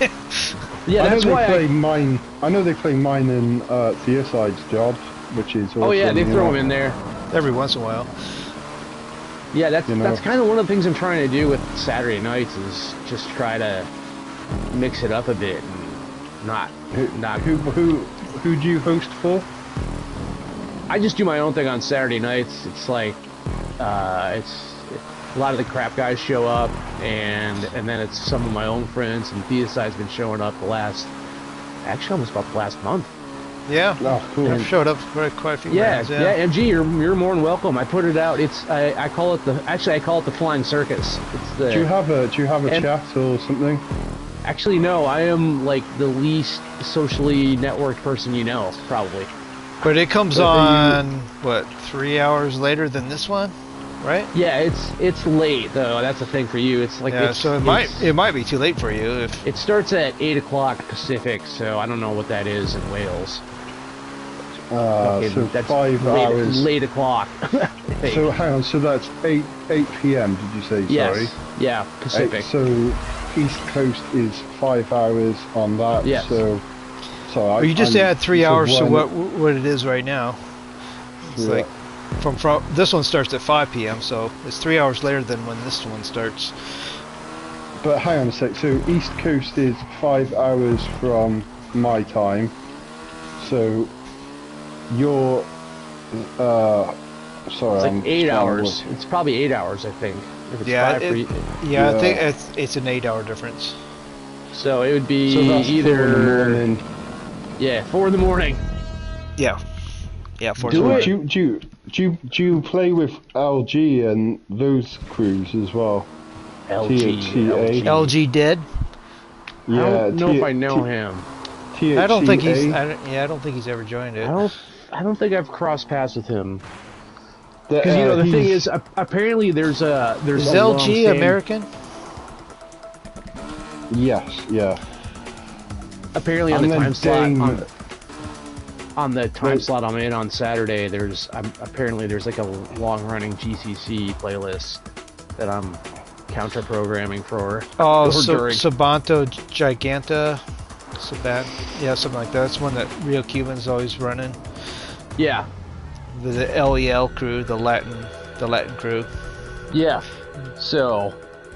Yeah, I know that's they why. play mine. I know they play mine in Theoside's jobs, which is. Oh yeah, awesome, they you throw know. them in there. Every once in a while. Yeah, that's You know. that's kind of one of the things I'm trying to do with Saturday nights is just try to mix it up a bit and not. Who do you host for? I just do my own thing on Saturday nights. It's like it's a lot of the crap guys show up, and then it's some of my own friends. And Theoside's been showing up actually almost about the last month. Yeah. Oh, cool. I've showed up for quite a few Yeah, rounds, yeah, MG, you're more than welcome. I put it out. It's I call it the Flying Circus. It's the Do you have a And- chat or something? Actually, no, I am like the least socially networked person you know, probably. But it comes But on, what, 3 hours later than this one? Right? Yeah, it's late though. That's the thing for you. It's like Yeah, it's, so it might be too late for you if it starts at 8 o'clock Pacific, so I don't know what that is in Wales. Okay, So that's 5 hours. late o'clock. So hang on. So that's 8 p.m. Did you say? yes, Sorry. yeah, Pacific. So East Coast is 5 hours on that. Yes. So. Well, you just add 3 so hours to when- what it is right now. It's Yeah. like from this one starts at 5 p.m. so it's 3 hours later than when this one starts. But hang on a sec. So East Coast is 5 hours from my time. So you're. Sorry, It's I'm like 8 trying to hours. work. It's probably 8 hours, I think. If it's Yeah, 5 for you. Yeah, I Yeah. think it's an 8-hour difference. So it would be So that's 4 in the either morning. 4 in the morning. Yeah. Yeah, for Do sure. it. Do you play with LG and those crews as well? LG. LG dead? I don't know if I know him. I don't think he's. THCA? I don't think he's ever joined it. I don't think I've crossed paths with him. The- Because you know the thing he's- is, apparently there's Is a LG long-standing- American? Yes, yeah. Apparently on And the then time slot Dame- on the time Right. slot I'm in on Saturday, there's apparently there's like a long-running GCC playlist that I'm counter programming for. Oh, or so during. Sabanto Giganta, yeah, something like that. That's one that Real Cuban's always running. Yeah, The LEL crew, the Latin crew. yeah. So,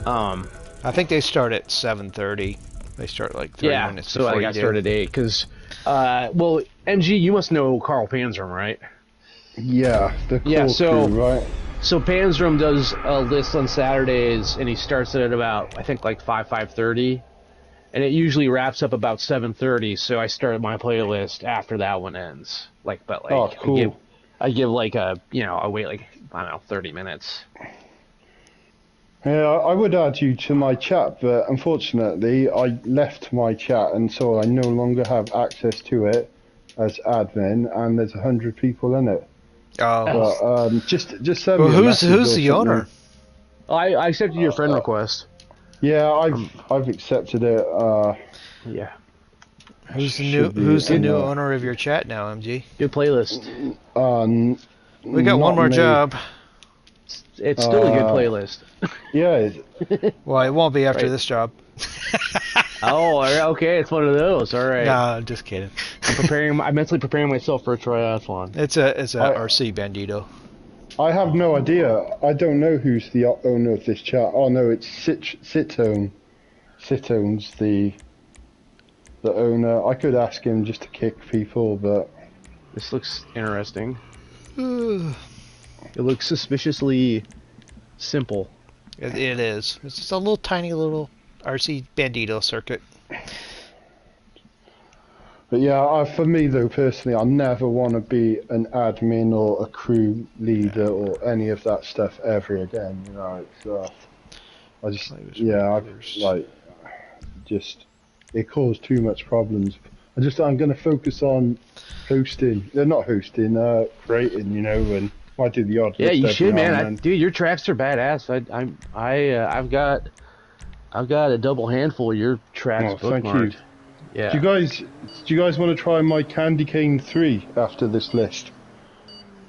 I think they start at 7:30. They start like 30 yeah. minutes So before I you got do. started at 8 because, well, MG, you must know Carl Panzram, right? Yeah, the core Yeah, so- crew, right? So Panzram does a list on Saturdays, and he starts it at about, I think, like 5:30, and it usually wraps up about 7:30. So I start my playlist after that one ends. Oh, cool. I give like I wait like, I don't know, 30 minutes. Yeah, I would add you to my chat, but unfortunately I left my chat, and so I no longer have access to it as admin, and there's 100 people in it. Oh, But just send well, me a message who's or the something. owner? I accepted your friend request. Yeah, I've accepted it. Yeah, Who's the should be Who's the in new the- owner of your chat now, MG? good playlist. We got one not more me. job. It's still a good playlist. Yeah, Well, it won't be after Right. this job. Oh, okay, it's one of those. All right. No, I'm just kidding. I'm mentally preparing myself for a triathlon. It's a I- RC Bandito. I have no idea. I don't know who's the owner of this chat. Oh no, it's Sitone. Sitone's the owner. I could ask him just to kick people, but This looks interesting. It looks suspiciously simple. It is. It's just a little tiny little RC Bandito circuit. But yeah, for me though, personally, I never want to be an admin or a crew leader or any of that stuff ever again. You know, it's I just it caused too much problems. I'm going to focus on hosting. They're not hosting, creating. You know, and I do the odd. Yeah, you should, man. And Dude, your tracks are badass. I've got a double handful of your tracks bookmarked. Thank you. Yeah. Do you guys want to try my Candy Cane 3 after this list?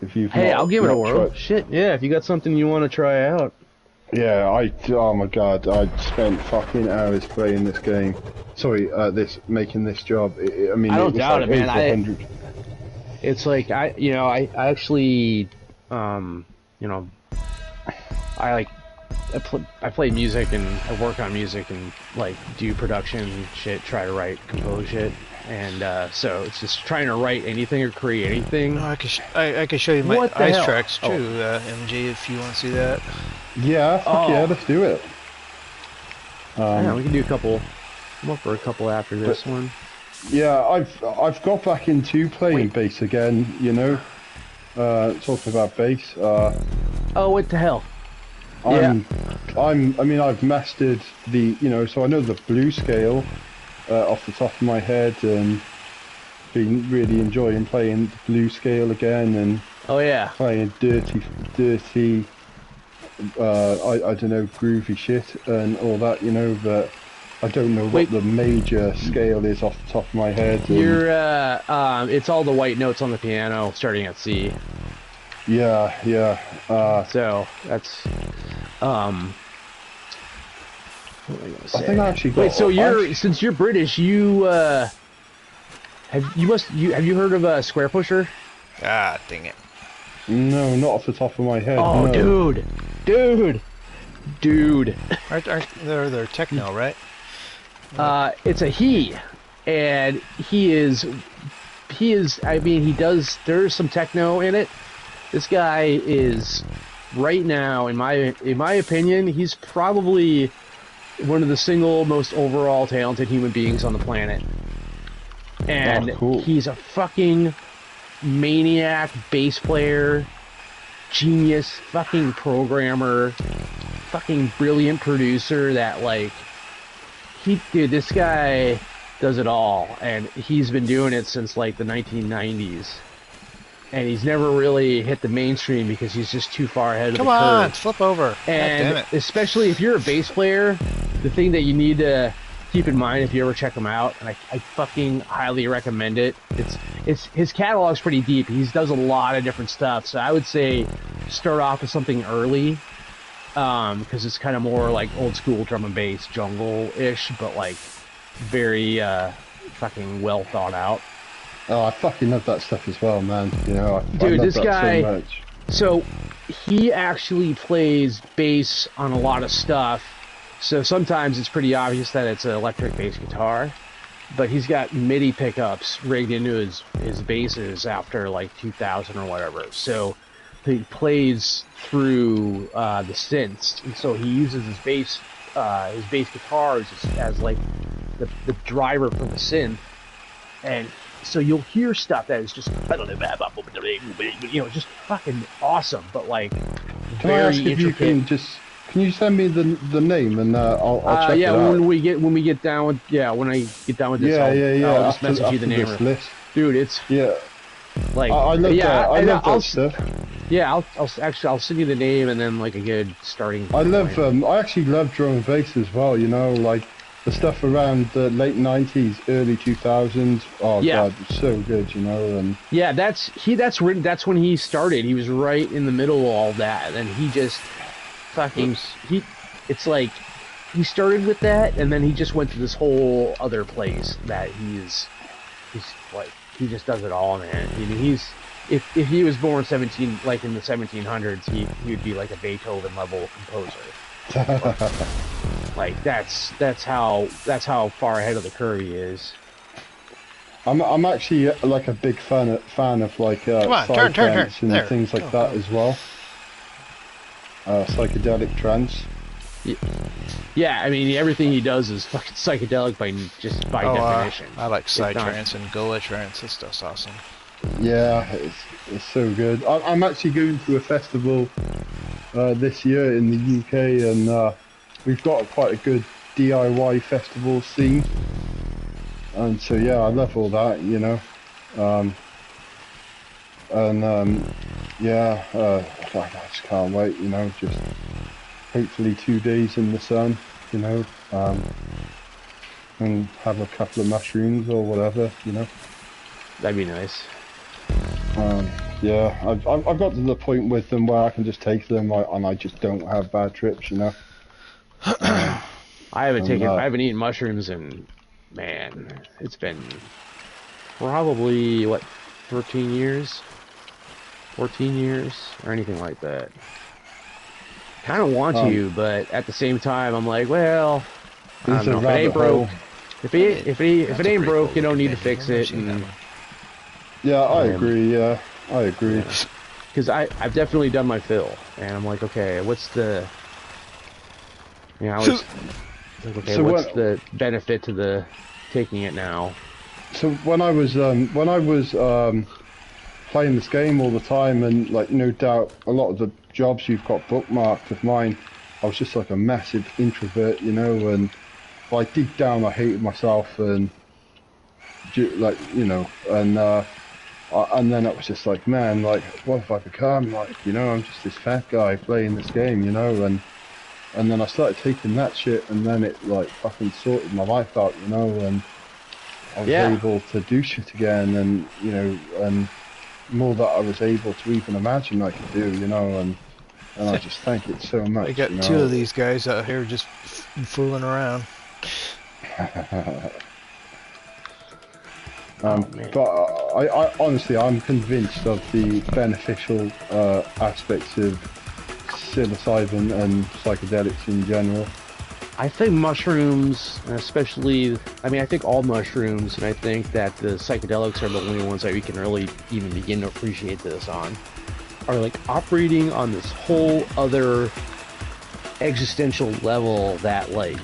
If you've I'll give it a whirl. Shit, yeah, if you got something you want to try out. Yeah, oh my god, I spent fucking hours playing this game. Sorry, making this job. I mean, I don't doubt it, man. 100. It's like I actually, I play music and I work on music and like do production shit, try to compose shit, and so it's just trying to write anything or create anything. Oh, I can show you my ice tracks too, MG, if you want to see that. Yeah, yeah, let's do it. Yeah, we can do a couple. I'm up for a couple after this one. Yeah, I've got back into playing bass again. You know, talking about bass. Oh, what the hell? I mean, I've mastered so I know the blue scale off the top of my head, and been really enjoying playing the blue scale again, and playing dirty, I don't know, groovy shit and all that, but I don't know what the major scale is off the top of my head. It's all the white notes on the piano starting at C. Yeah. So that's what am I gonna say? I think I actually got. Wait, so since you're British, have you heard of Square Pusher? Ah, dang it. No, not off the top of my head. Oh, no. dude. Aren't they're techno, right? It's a he, and he is. I mean, there's some techno in it. This guy is right now, in my opinion, he's probably one of the single most overall talented human beings on the planet. And he's a fucking maniac bass player, genius, fucking programmer, fucking brilliant producer that this guy does it all, and he's been doing it since like the 1990s. And he's never really hit the mainstream because he's just too far ahead of the curve. Come on, flip over. And God damn it. Especially if you're a bass player, the thing that you need to keep in mind if you ever check him out, and I fucking highly recommend it. His catalog's pretty deep. He does a lot of different stuff. So I would say start off with something early, because it's kind of more like old school drum and bass, jungle-ish, but like very fucking well thought out. Oh, I fucking love that stuff as well, man. Dude, I love this that guy. so much. So he actually plays bass on a lot of stuff. So sometimes it's pretty obvious that it's an electric bass guitar, but he's got MIDI pickups rigged into his basses after like 2000 or whatever. So he plays through the synths, and so he uses his bass guitars as like the driver for the synth, and so you'll hear stuff that is just just fucking awesome, but like can I ask if intricate. Can you send me the name and I'll check it out? when I get down with this, I'll just message you the name of it. Dude, it's like I love that stuff. Yeah, I'll send you the name and then like a good starting point. I actually love drum and bass as well, like the stuff around the late 90s, early 2000s. Oh god, it's so good, and yeah, that's when he started. He was right in the middle of all that, and he just it's like he started with that, and then he just went to this whole other place that he's like, he just does it all, man. I mean, if he was born in the 1700s, he would be like a Beethoven level composer. Like that's how far ahead of the curve he is. I'm actually like a big fan of like turn. and things like that as well. Psychedelic trance. Yeah, I mean, everything he does is fucking psychedelic by definition. I like It's not- Psytrance and Goa Trance. This stuff's awesome. Yeah, it's so good. I'm actually going to a festival this year in the UK, and we've got quite a good DIY festival scene. And so yeah, I love all that, you know. Yeah, I just can't wait, you know. Just hopefully 2 days in the sun, you know, and have a couple of mushrooms or whatever, you know. That'd be nice. Yeah, I've got to the point with them where I can just take them, and I just don't have bad trips, you know. I haven't eaten mushrooms in, man, it's been probably, 13 years? 14 years? Or anything like that. Kind of want to, but at the same time, I'm like, well, I don't know, if it ain't broke, if it ain't broke, you don't need to fix it. And, yeah, I agree, yeah, I agree. Because I've definitely done my fill, and I'm like, okay, what's the, you know, I was like, okay, what's the benefit to the taking it now? So when I was playing this game all the time, and like no doubt a lot of the jobs you've got bookmarked of mine, I was just like a massive introvert, you know, and like deep down I hated myself, and like, you know, and then it was just like, man, like what have I become? Like, you know, I'm just this fat guy playing this game, you know, and then I started taking that shit, and then it like fucking sorted my life out, you know, and I was able to do shit again, and you know, and more that I was able to even imagine I could do, you know, and I just thank it so much. I got you know? 2 of these guys out here just fooling around. But I honestly, I'm convinced of the beneficial aspects of psilocybin and psychedelics in general. I think mushrooms, especially, I mean, I think all mushrooms, and I think that the psychedelics are the only ones that we can really even begin to appreciate this on, are like operating on this whole other existential level that like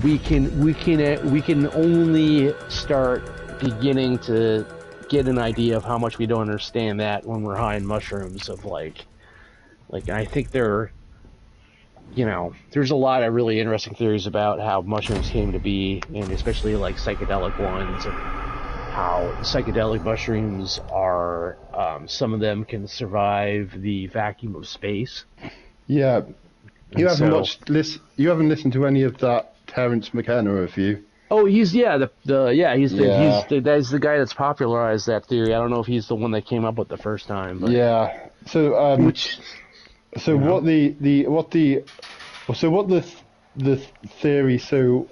we can only start beginning to get an idea of how much we don't understand that when we're high in mushrooms of like I think they're, you know, there's a lot of really interesting theories about how mushrooms came to be, and especially like psychedelic ones, and how psychedelic mushrooms are, some of them can survive the vacuum of space. Yeah, you haven't listened to any of that Terence McKenna review? Oh, he's the guy that's popularized that theory. I don't know if he's the one that came up with it the first time. But... Yeah. So what the theory? So